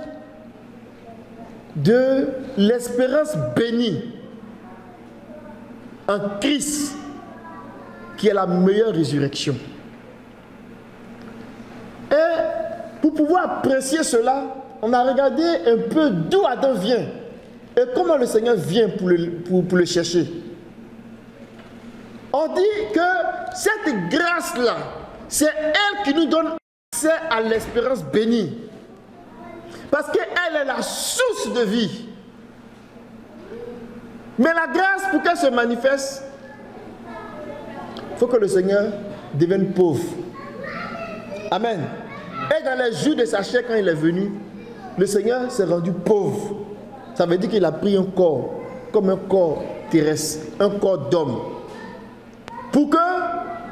de l'espérance bénie en Christ, qui est la meilleure résurrection. Et pour pouvoir apprécier cela, on a regardé un peu d'où Adam vient et comment le Seigneur vient pour le chercher. On dit que cette grâce-là, c'est elle qui nous donne accès à l'espérance bénie. Parce qu'elle est la source de vie. Mais la grâce, pour qu'elle se manifeste, il faut que le Seigneur devienne pauvre. Amen. Et dans les jours de sa chair, quand il est venu, le Seigneur s'est rendu pauvre. Ça veut dire qu'il a pris un corps, comme un corps terrestre, un corps d'homme. Pour que,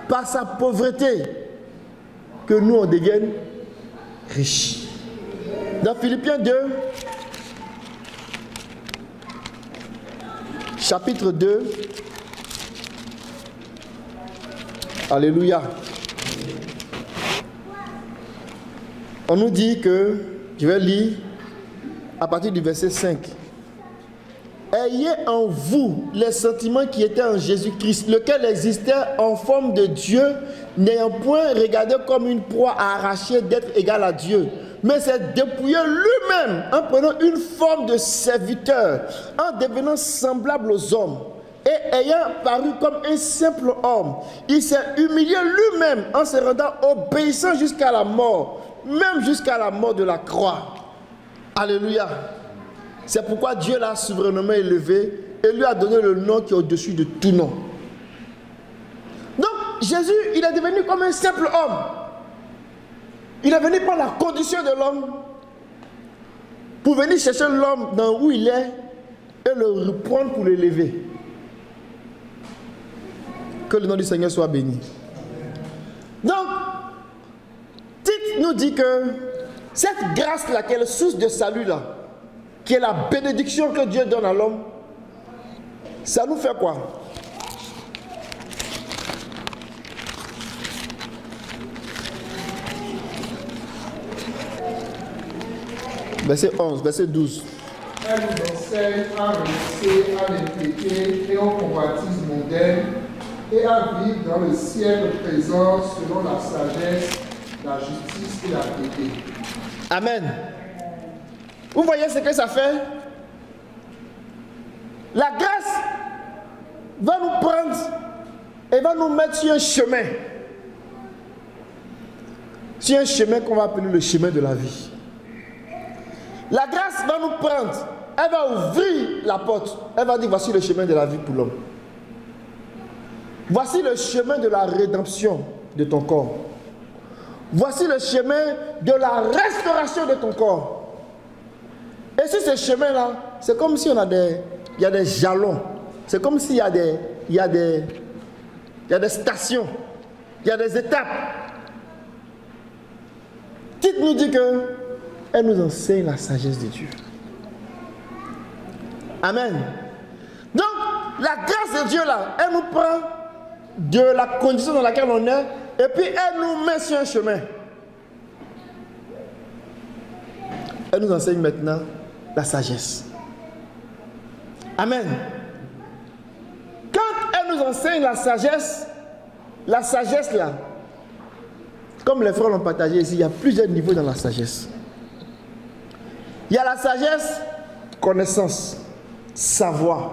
par sa pauvreté, que nous on devienne riches. Dans Philippiens 2, chapitre 2, alléluia. On nous dit que, je vais lire à partir du verset 5. Ayez en vous les sentiments qui étaient en Jésus-Christ, lequel existait en forme de Dieu, n'ayant point regardé comme une proie à arracher d'être égal à Dieu, mais s'est dépouillé lui-même en prenant une forme de serviteur, en devenant semblable aux hommes. Et ayant paru comme un simple homme, il s'est humilié lui-même en se rendant obéissant jusqu'à la mort, même jusqu'à la mort de la croix. Alléluia. C'est pourquoi Dieu l'a souverainement élevé et lui a donné le nom qui est au-dessus de tout nom. Donc Jésus, il est devenu comme un simple homme. Il est venu prendre la condition de l'homme pour venir chercher l'homme dans où il est et le reprendre pour l'élever. Que le nom du Seigneur soit béni. Donc, Tite nous dit que cette grâce-là, qui est la source de salut-là, qui est la bénédiction que Dieu donne à l'homme, ça nous fait quoi? Verset 11, verset 12. Elle nous enseigne à renoncer à l'impiété et au convoitisme mondaine et à vivre dans le siècle présent selon la sagesse, la justice et la piété. Amen. Vous voyez ce que ça fait? La grâce va nous prendre et va nous mettre sur un chemin. Sur un chemin qu'on va appeler le chemin de la vie. La grâce va nous prendre, elle va ouvrir la porte. Elle va dire, voici le chemin de la vie pour l'homme. Voici le chemin de la rédemption de ton corps. Voici le chemin de la restauration de ton corps. Et sur ce chemin-là, c'est comme si il y a des jalons. C'est comme s'il y a des stations. Il y a des étapes. Tite nous dit qu'elle nous enseigne la sagesse de Dieu. Amen. Donc, la grâce de Dieu là, elle nous prend de la condition dans laquelle on est et puis elle nous met sur un chemin. Elle nous enseigne maintenant la sagesse. Amen. Quand elle nous enseigne la sagesse là, comme les frères l'ont partagé ici, il y a plusieurs niveaux dans la sagesse. Il y a la sagesse, connaissance, savoir.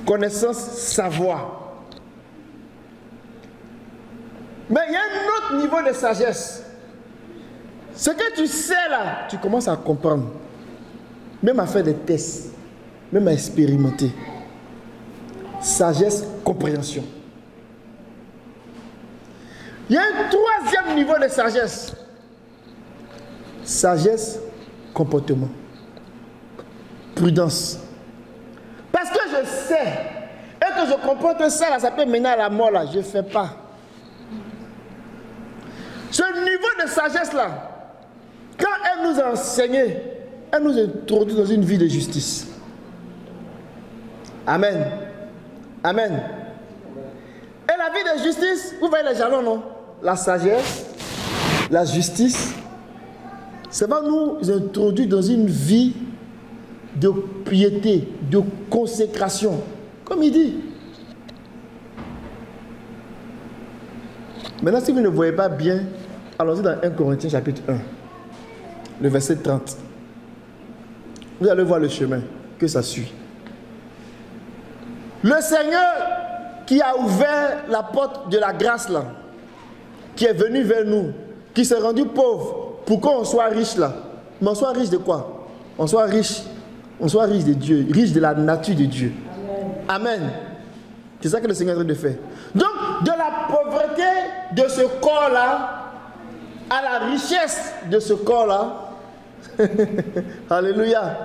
Connaissance, savoir. Mais il y a un autre niveau de sagesse. Ce que tu sais là, tu commences à comprendre. Même à faire des tests. Même à expérimenter. Sagesse, compréhension. Il y a un troisième niveau de sagesse. Sagesse, comportement. Prudence. Parce que je sais et que je comprends que ça, là, ça peut mener à la mort, là, je ne fais pas. Ce niveau de sagesse, là, quand elle nous a enseigné, elle nous introduit dans une vie de justice. Amen. Amen. Et la vie de justice, vous voyez les jalons, non? La sagesse, la justice, ça va nous introduire dans une vie de piété, de consécration. Comme il dit. Maintenant, si vous ne voyez pas bien, allons-y dans 1 Corinthiens chapitre 1, le verset 30. Vous allez voir le chemin que ça suit. Le Seigneur qui a ouvert la porte de la grâce là, qui est venu vers nous, qui s'est rendu pauvre pour qu'on soit riche là. Mais on soit riche de quoi? On soit riche de Dieu, riche de la nature de Dieu. Amen. C'est ça que le Seigneur est en train de faire. Donc, de la pauvreté de ce corps-là à la richesse de ce corps-là, alléluia,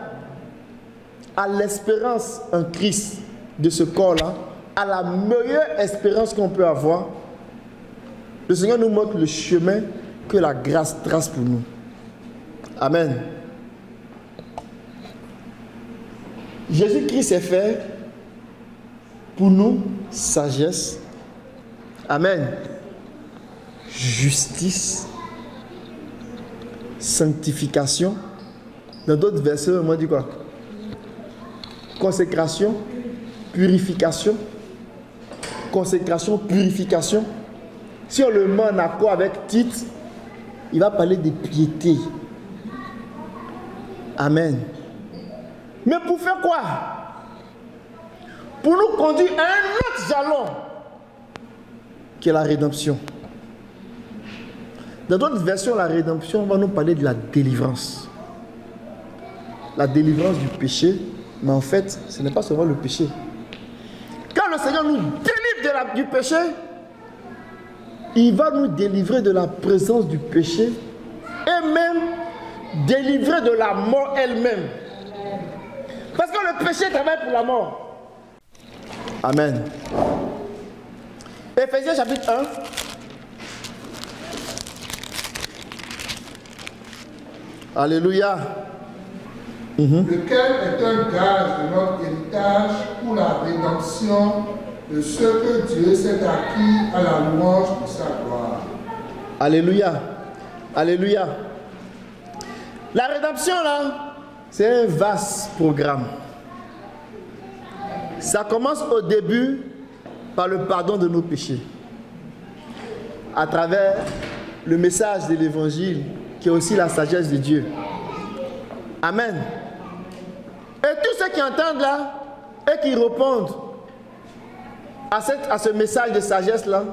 à l'espérance en Christ de ce corps-là, à la meilleure espérance qu'on peut avoir, le Seigneur nous montre le chemin que la grâce trace pour nous. Amen. Jésus-Christ est fait pour nous sagesse, amen, justice, sanctification. Dans d'autres versets, on dit quoi? Consécration, purification. Consécration, purification. Si on le met en accord avec Tite, il va parler de piété. Amen. Mais pour faire quoi? Pour nous conduire à un autre jalon, qui est la rédemption. Dans d'autres versions, la rédemption va nous parler de la délivrance. La délivrance du péché, mais en fait, ce n'est pas seulement le péché. Quand le Seigneur nous délivre du péché, il va nous délivrer de la présence du péché et même délivrer de la mort elle-même. Parce que le péché travaille pour la mort. Amen. Éphésiens chapitre 1. Alléluia. Lequel est un gage de notre héritage pour la rédemption de ce que Dieu s'est acquis à la louange de sa gloire. Alléluia. Alléluia. La rédemption là, c'est un vaste programme. Ça commence au début par le pardon de nos péchés. À travers le message de l'évangile qui est aussi la sagesse de Dieu. Amen. Et tous ceux qui entendent là et qui répondent à ce message de sagesse là,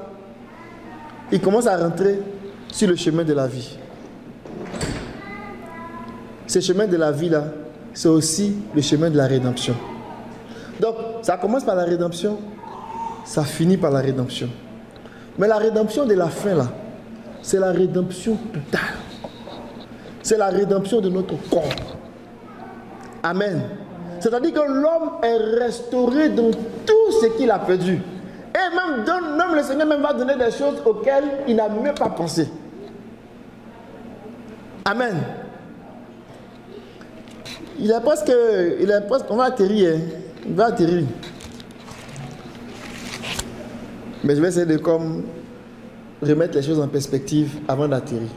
ils commencent à rentrer sur le chemin de la vie. Ce chemin de la vie là, c'est aussi le chemin de la rédemption. Donc, ça commence par la rédemption, ça finit par la rédemption. Mais la rédemption de la fin là, c'est la rédemption totale. C'est la rédemption de notre corps. Amen. C'est-à-dire que l'homme est restauré dans tout ce qu'il a perdu. Et même le Seigneur même va donner des choses auxquelles il n'a même pas pensé. Amen. On va atterrir. Il va atterrir. Mais je vais essayer de remettre les choses en perspective avant d'atterrir.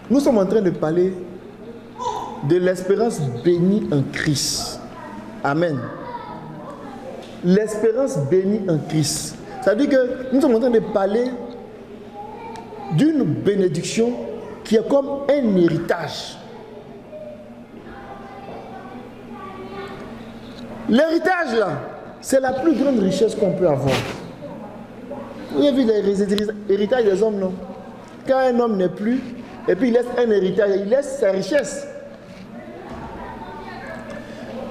Nous sommes en train de parler de l'espérance bénie en Christ. Amen. L'espérance bénie en Christ. Ça veut dire que nous sommes en train de parler d'une bénédiction qui est comme un héritage. L'héritage là, c'est la plus grande richesse qu'on peut avoir. Vous avez vu les héritages des hommes, non? Quand un homme n'est plus, et puis il laisse un héritage, il laisse sa richesse.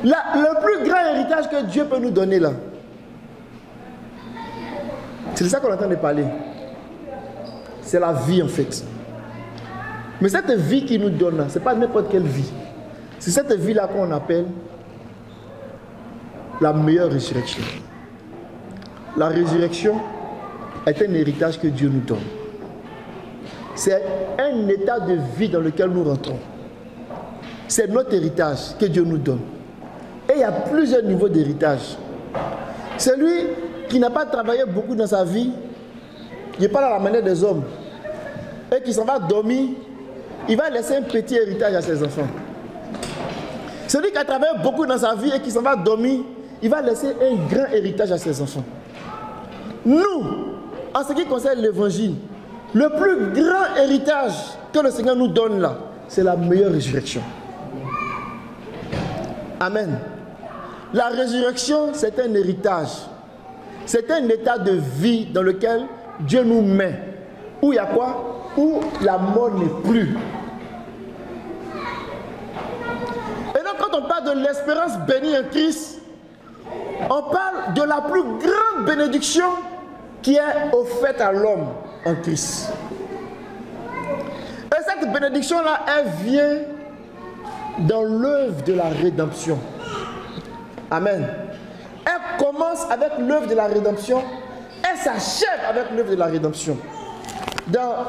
Là, le plus grand héritage que Dieu peut nous donner là, c'est de ça qu'on est en train de parler. C'est la vie en fait. Mais cette vie qu'il nous donne là, ce n'est pas n'importe quelle vie. C'est cette vie là qu'on appelle la meilleure résurrection. La résurrection est un héritage que Dieu nous donne. C'est un état de vie dans lequel nous rentrons. C'est notre héritage que Dieu nous donne. Et il y a plusieurs niveaux d'héritage. Celui qui n'a pas travaillé beaucoup dans sa vie, il n'est pas à la manière des hommes, et qui s'en va dormir, il va laisser un petit héritage à ses enfants. Celui qui a travaillé beaucoup dans sa vie et qui s'en va dormir, il va laisser un grand héritage à ses enfants. Nous, en ce qui concerne l'évangile, le plus grand héritage que le Seigneur nous donne là, c'est la meilleure résurrection. Amen. La résurrection, c'est un héritage. C'est un état de vie dans lequel Dieu nous met. Où il y a quoi? Où la mort n'est plus. Et donc quand on parle de l'espérance bénie en Christ, on parle de la plus grande bénédiction qui est offerte à l'homme en Christ. Et cette bénédiction-là, elle vient dans l'œuvre de la rédemption. Amen. Elle commence avec l'œuvre de la rédemption. Elle s'achève avec l'œuvre de la rédemption. Dans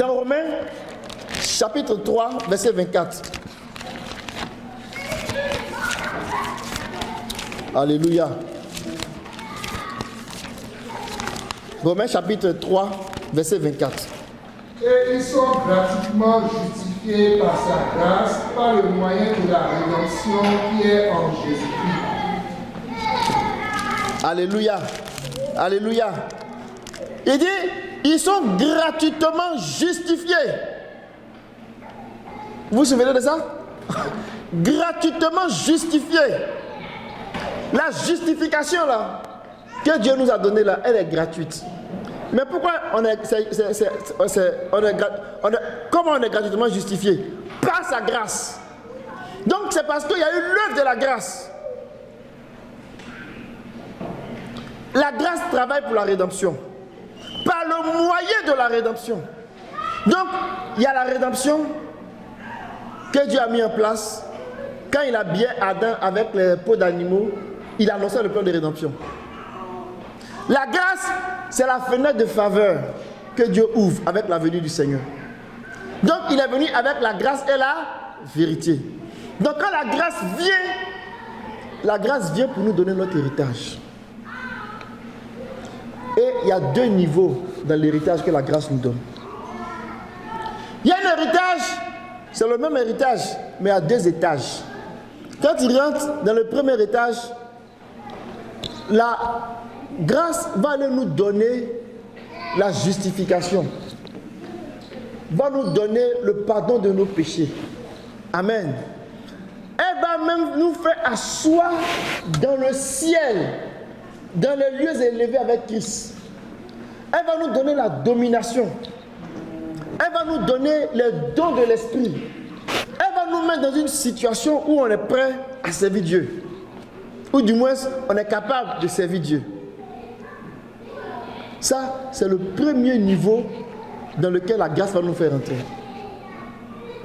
Romains, chapitre 3, verset 24. Alléluia. Romains chapitre 3, verset 24. Et ils sont gratuitement justifiés par sa grâce, par le moyen de la rédemption qui est en Jésus-Christ. Alléluia. Alléluia. Il dit, ils sont gratuitement justifiés. Vous vous souvenez de ça? Gratuitement justifiés. La justification là, que Dieu nous a donnée là, elle est gratuite. Mais pourquoi comment on est gratuitement justifié? Par sa grâce. Donc c'est parce qu'il y a eu l'œuvre de la grâce. La grâce travaille pour la rédemption. Par le moyen de la rédemption. Donc il y a la rédemption que Dieu a mis en place. Quand il a bien Adam avec les peaux d'animaux, il a annoncé le plan de rédemption. La grâce, c'est la fenêtre de faveur que Dieu ouvre avec la venue du Seigneur. Donc, il est venu avec la grâce et la vérité. Donc, quand la grâce vient pour nous donner notre héritage. Et il y a deux niveaux dans l'héritage que la grâce nous donne. Il y a un héritage, c'est le même héritage, mais à deux étages. Quand il rentre dans le premier étage, la grâce va aller nous donner la justification, va nous donner le pardon de nos péchés, Amen. Elle va même nous faire asseoir dans le ciel, dans les lieux élevés avec Christ. Elle va nous donner la domination. Elle va nous donner les dons de l'esprit. Elle va nous mettre dans une situation où on est prêt à servir Dieu. Ou du moins, on est capable de servir Dieu. Ça, c'est le premier niveau dans lequel la grâce va nous faire entrer.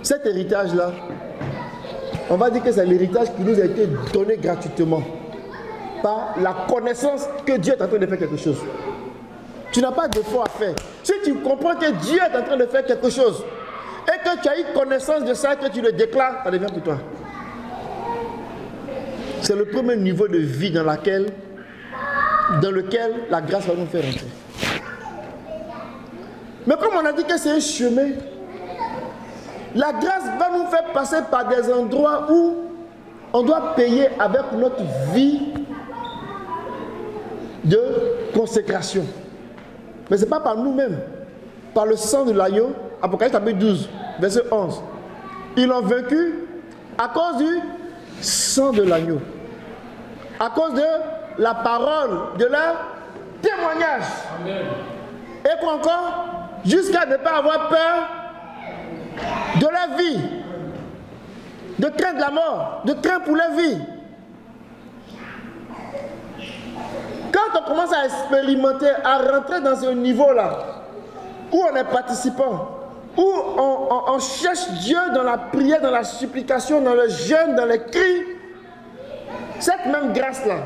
Cet héritage-là, on va dire que c'est l'héritage qui nous a été donné gratuitement par la connaissance que Dieu est en train de faire quelque chose. Tu n'as pas d'effort à faire. Si tu comprends que Dieu est en train de faire quelque chose et que tu as eu connaissance de ça, que tu le déclares, ça devient pour toi. C'est le premier niveau de vie dans lequel la grâce va nous faire entrer. Mais comme on a dit que c'est un chemin, la grâce va nous faire passer par des endroits où on doit payer avec notre vie de consécration. Mais ce n'est pas par nous-mêmes, par le sang de l'agneau. Apocalypse chapitre 12, verset 11. Ils l'ont vaincu à cause du sang de l'agneau, à cause de la parole, de leur témoignage. Amen. Et quoi encore? Jusqu'à ne pas avoir peur de leur vie, de craindre la mort, de craindre pour leur vie. Quand on commence à expérimenter, à rentrer dans ce niveau-là, où on est participant, où on cherche Dieu dans la prière, dans la supplication, dans le jeûne, dans les cris, cette même grâce-là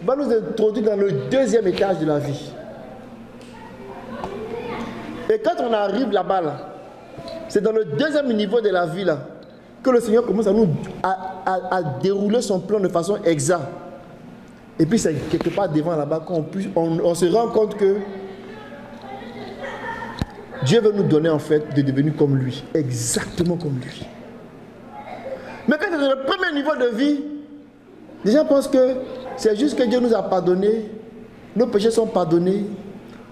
va nous introduire dans le deuxième étage de la vie. Et quand on arrive là-bas, c'est dans le deuxième niveau de la vie là, que le Seigneur commence à dérouler son plan de façon exacte. Et puis c'est quelque part devant là-bas qu'on se rend compte que Dieu veut nous donner en fait de devenir comme lui, exactement comme lui. Mais quand c'est dans le premier niveau de vie, les gens pensent que c'est juste que Dieu nous a pardonné, nos péchés sont pardonnés,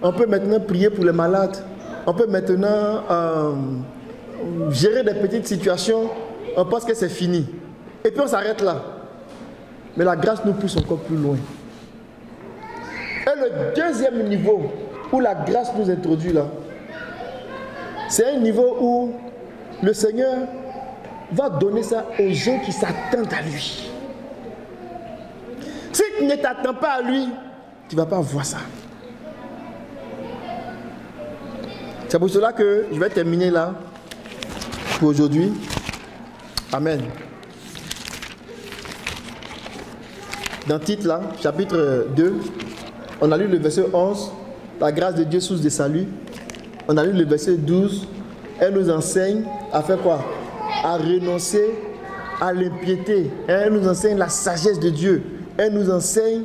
on peut maintenant prier pour les malades, on peut maintenant gérer des petites situations, on pense que c'est fini. Et puis on s'arrête là. Mais la grâce nous pousse encore plus loin. Et le deuxième niveau où la grâce nous introduit là, c'est un niveau où le Seigneur va donner ça aux gens qui s'attendent à lui. Si tu ne t'attends pas à lui, tu ne vas pas voir ça. C'est pour cela que je vais terminer là pour aujourd'hui. Amen. Dans Tite là, chapitre 2, on a lu le verset 11, la grâce de Dieu source de salut. On a lu le verset 12, elle nous enseigne à faire quoi? À renoncer à l'impiété. Elle nous enseigne la sagesse de Dieu. Elle nous enseigne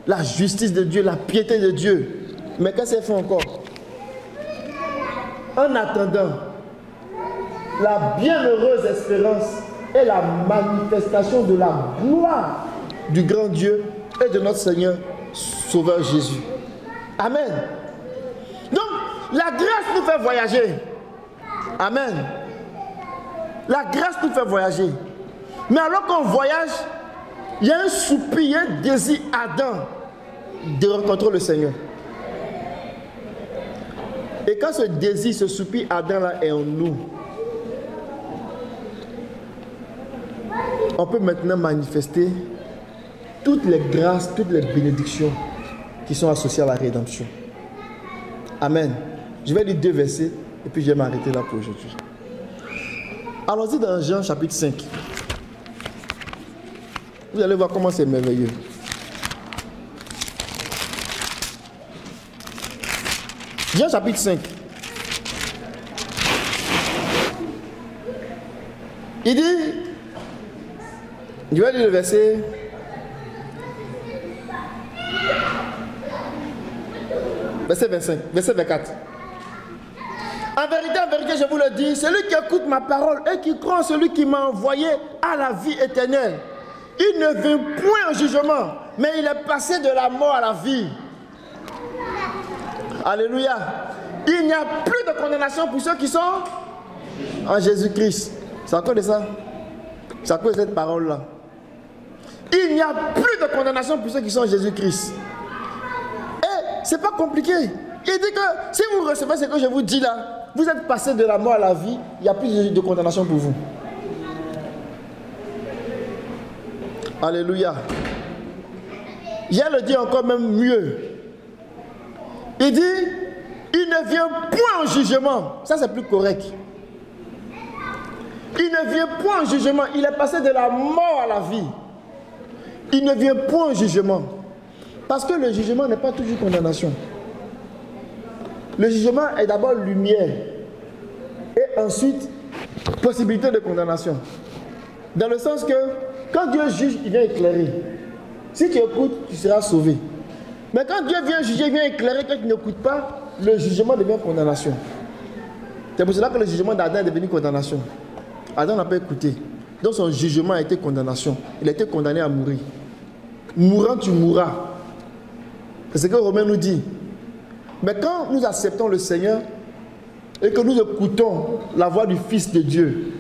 la justice de Dieu, la piété de Dieu. Mais qu'est-ce qu'elle fait encore? En attendant la bienheureuse espérance et la manifestation de la gloire du grand Dieu et de notre Seigneur Sauveur Jésus. Amen. Donc, la grâce nous fait voyager. Amen. La grâce nous fait voyager. Mais alors qu'on voyage, il y a un soupir, un désir ardent de rencontrer le Seigneur. Et quand ce désir, ce soupir ardent-là est en nous, on peut maintenant manifester toutes les grâces, toutes les bénédictions qui sont associées à la rédemption. Amen. Je vais lire 2 versets et puis je vais m'arrêter là pour aujourd'hui. Allons-y dans Jean chapitre 5. Vous allez voir comment c'est merveilleux. Jean chapitre 5. Il dit, je vais lire le verset. Verset 25, verset 24. En vérité, je vous le dis, celui qui écoute ma parole et qui croit en celui qui m'a envoyé a la vie éternelle. Il ne vient point au jugement, mais il est passé de la mort à la vie. Alléluia. Il n'y a plus de condamnation pour ceux qui sont en Jésus-Christ. C'est encore de ça? C'est à cause de cette parole-là. Il n'y a plus de condamnation pour ceux qui sont en Jésus-Christ. Et c'est pas compliqué. Il dit que si vous recevez ce que je vous dis là, vous êtes passé de la mort à la vie, il n'y a plus de condamnation pour vous. Alléluia. Je le dis encore même mieux. Il dit, il ne vient point au jugement. Ça c'est plus correct. Il ne vient point au jugement. Il est passé de la mort à la vie. Il ne vient point au jugement. Parce que le jugement n'est pas toujours condamnation. Le jugement est d'abord lumière. Et ensuite, possibilité de condamnation. Dans le sens que, quand Dieu juge, il vient éclairer. Si tu écoutes, tu seras sauvé. Mais quand Dieu vient juger, il vient éclairer, quand tu n'écoutes pas, le jugement devient condamnation. C'est pour cela que le jugement d'Adam est devenu condamnation. Adam n'a pas écouté. Donc son jugement a été condamnation. Il a été condamné à mourir. Mourant, tu mourras. C'est ce que Romain nous dit. Mais quand nous acceptons le Seigneur et que nous écoutons la voix du Fils de Dieu,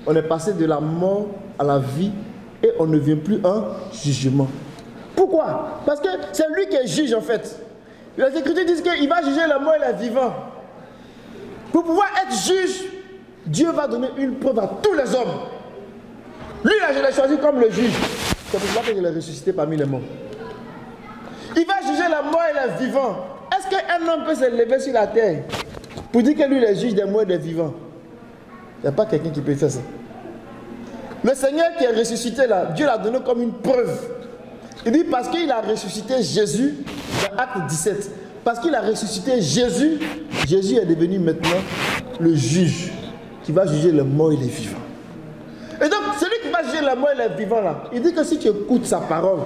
on est passé de la mort à la vie et on ne vient plus un jugement. Pourquoi? Parce que c'est lui qui est juge en fait. Les Écritures disent qu'il va juger le mort et les vivants. Pour pouvoir être juge, Dieu va donner une preuve à tous les hommes. Lui là, je l'ai choisi comme le juge. C'est pour cela que je l'ai ressuscité parmi les morts. Il va juger la mort et les vivants. Est-ce qu'un homme peut se lever sur la terre pour dire que lui est juge des morts et des vivants? Il n'y a pas quelqu'un qui peut faire ça. Le Seigneur qui est ressuscité là, Dieu l'a donné comme une preuve. Il dit parce qu'il a ressuscité Jésus, dans Acte 17, parce qu'il a ressuscité Jésus, Jésus est devenu maintenant le juge qui va juger les morts et les vivants. Et donc, celui qui va juger les morts et les vivants là, il dit que si tu écoutes sa parole,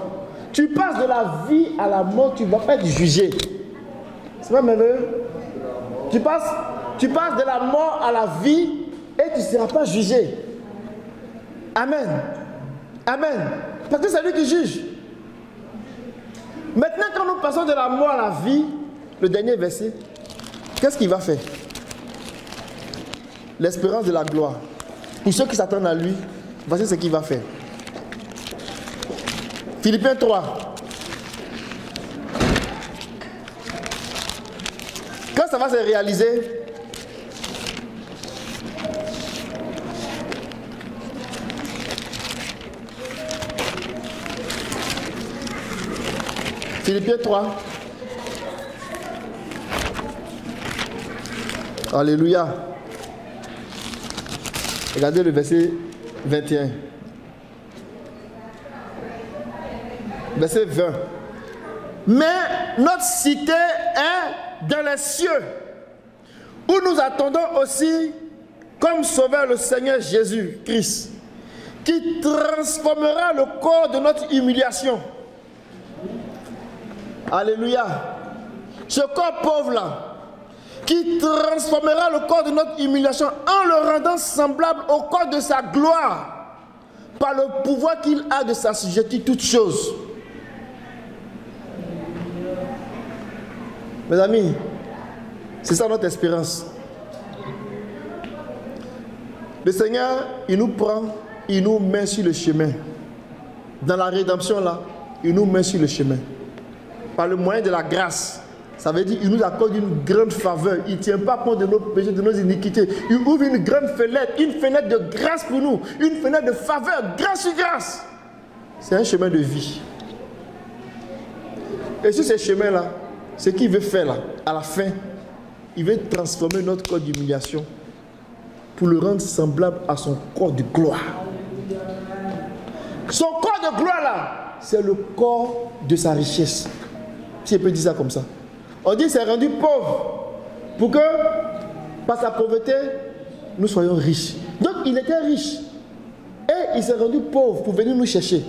tu passes de la vie à la mort, tu ne vas pas être jugé. C'est pas merveilleux? Tu passes de la mort à la vie et tu ne seras pas jugé. Amen. Amen. Parce que c'est lui qui juge. Maintenant, quand nous passons de la mort à la vie, le dernier verset, qu'est-ce qu'il va faire? L'espérance de la gloire. Pour ceux qui s'attendent à lui, voici ce qu'il va faire. Philippiens 3. Quand ça va se réaliser, Philippiens 3. Alléluia. Regardez le verset 21. Verset 20. Mais notre cité est dans les cieux, où nous attendons aussi comme sauveur le Seigneur Jésus-Christ, qui transformera le corps de notre humiliation. Alléluia. Ce corps pauvre là, qui transformera le corps de notre humiliation en le rendant semblable au corps de sa gloire, par le pouvoir qu'il a de s'assujettir toutes choses. Mes amis, c'est ça notre espérance. Le Seigneur, il nous prend, il nous met sur le chemin. Dans la rédemption là, il nous met sur le chemin. Par le moyen de la grâce. Ça veut dire qu'il nous accorde une grande faveur. Il ne tient pas compte de nos péchés, de nos iniquités. Il ouvre une grande fenêtre de grâce pour nous. Une fenêtre de faveur, grâce sur grâce. C'est un chemin de vie. Et sur ce chemin-là, ce qu'il veut faire là, à la fin, il veut transformer notre corps d'humiliation pour le rendre semblable à son corps de gloire. Son corps de gloire là, c'est le corps de sa richesse. Si je peux dire ça comme ça. On dit qu'il s'est rendu pauvre pour que, par sa pauvreté, nous soyons riches. Donc il était riche. Et il s'est rendu pauvre pour venir nous chercher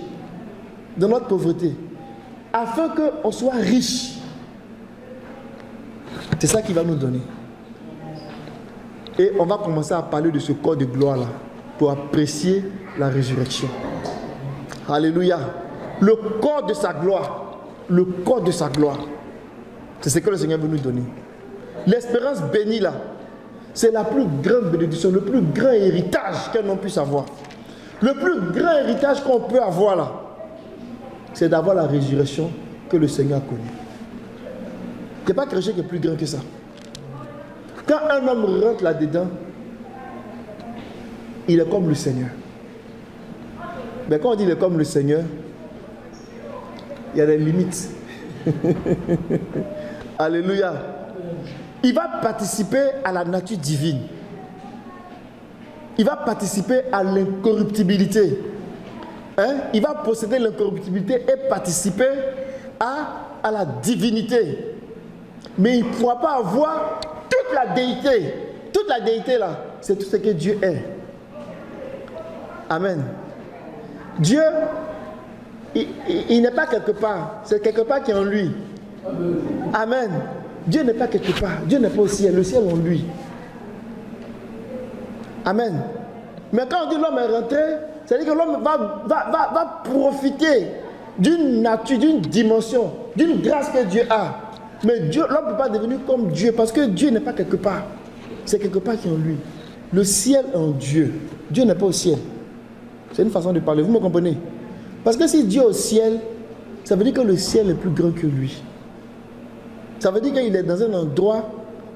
dans notre pauvreté. Afin qu'on soit riche. C'est ça qu'il va nous donner. Et on va commencer à parler de ce corps de gloire là pour apprécier la résurrection. Alléluia. Le corps de sa gloire. Le corps de sa gloire. C'est ce que le Seigneur veut nous donner. L'espérance bénie là, c'est la plus grande bénédiction, le plus grand héritage qu'un homme puisse avoir. Le plus grand héritage qu'on peut avoir là, c'est d'avoir la résurrection que le Seigneur a connue. Il n'y a pas quelque chose qui est plus grand que ça. Quand un homme rentre là-dedans, il est comme le Seigneur. Mais quand on dit il est comme le Seigneur, il y a des limites. Alléluia. Il va participer à la nature divine. Il va participer à l'incorruptibilité. Hein? Il va posséder l'incorruptibilité et participer à la divinité. Mais il ne pourra pas avoir toute la déité. Toute la déité là, c'est tout ce que Dieu est. Amen. Dieu, il n'est pas quelque part. C'est quelque part qui est en lui. Amen. Dieu n'est pas quelque part. Dieu n'est pas au ciel. Le ciel est en lui. Amen. Mais quand on dit l'homme est rentré, c'est-à-dire que l'homme va profiter d'une nature, d'une dimension, d'une grâce que Dieu a. Mais Dieu, l'homme ne peut pas devenir comme Dieu parce que Dieu n'est pas quelque part. C'est quelque part qui est en lui. Le ciel est en Dieu. Dieu n'est pas au ciel. C'est une façon de parler. Vous me comprenez? Parce que si Dieu est au ciel, ça veut dire que le ciel est plus grand que lui. Ça veut dire qu'il est dans un endroit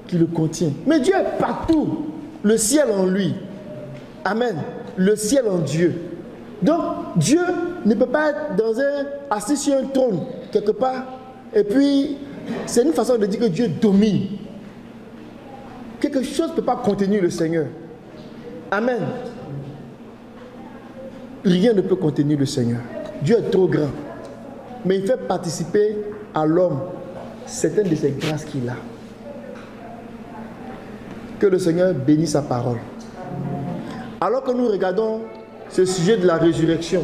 qui le contient. Mais Dieu est partout. Le ciel en lui. Amen. Le ciel en Dieu. Donc, Dieu ne peut pas être assis sur un trône, quelque part. Et puis, c'est une façon de dire que Dieu domine. Quelque chose ne peut pas contenir le Seigneur. Amen. Rien ne peut contenir le Seigneur. Dieu est trop grand. Mais il fait participer à l'homme certaines de ses grâces qu'il a. Que le Seigneur bénisse sa parole. Alors que nous regardons ce sujet de la résurrection,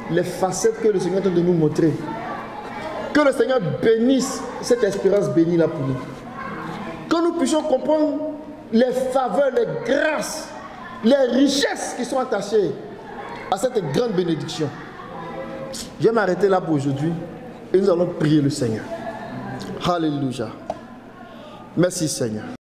les facettes que le Seigneur tente de nous montrer, que le Seigneur bénisse cette espérance bénie là pour nous. Que nous puissions comprendre les faveurs, les grâces, les richesses qui sont attachées à cette grande bénédiction. Je vais m'arrêter là pour aujourd'hui et nous allons prier le Seigneur. Alléluia. Merci Seigneur.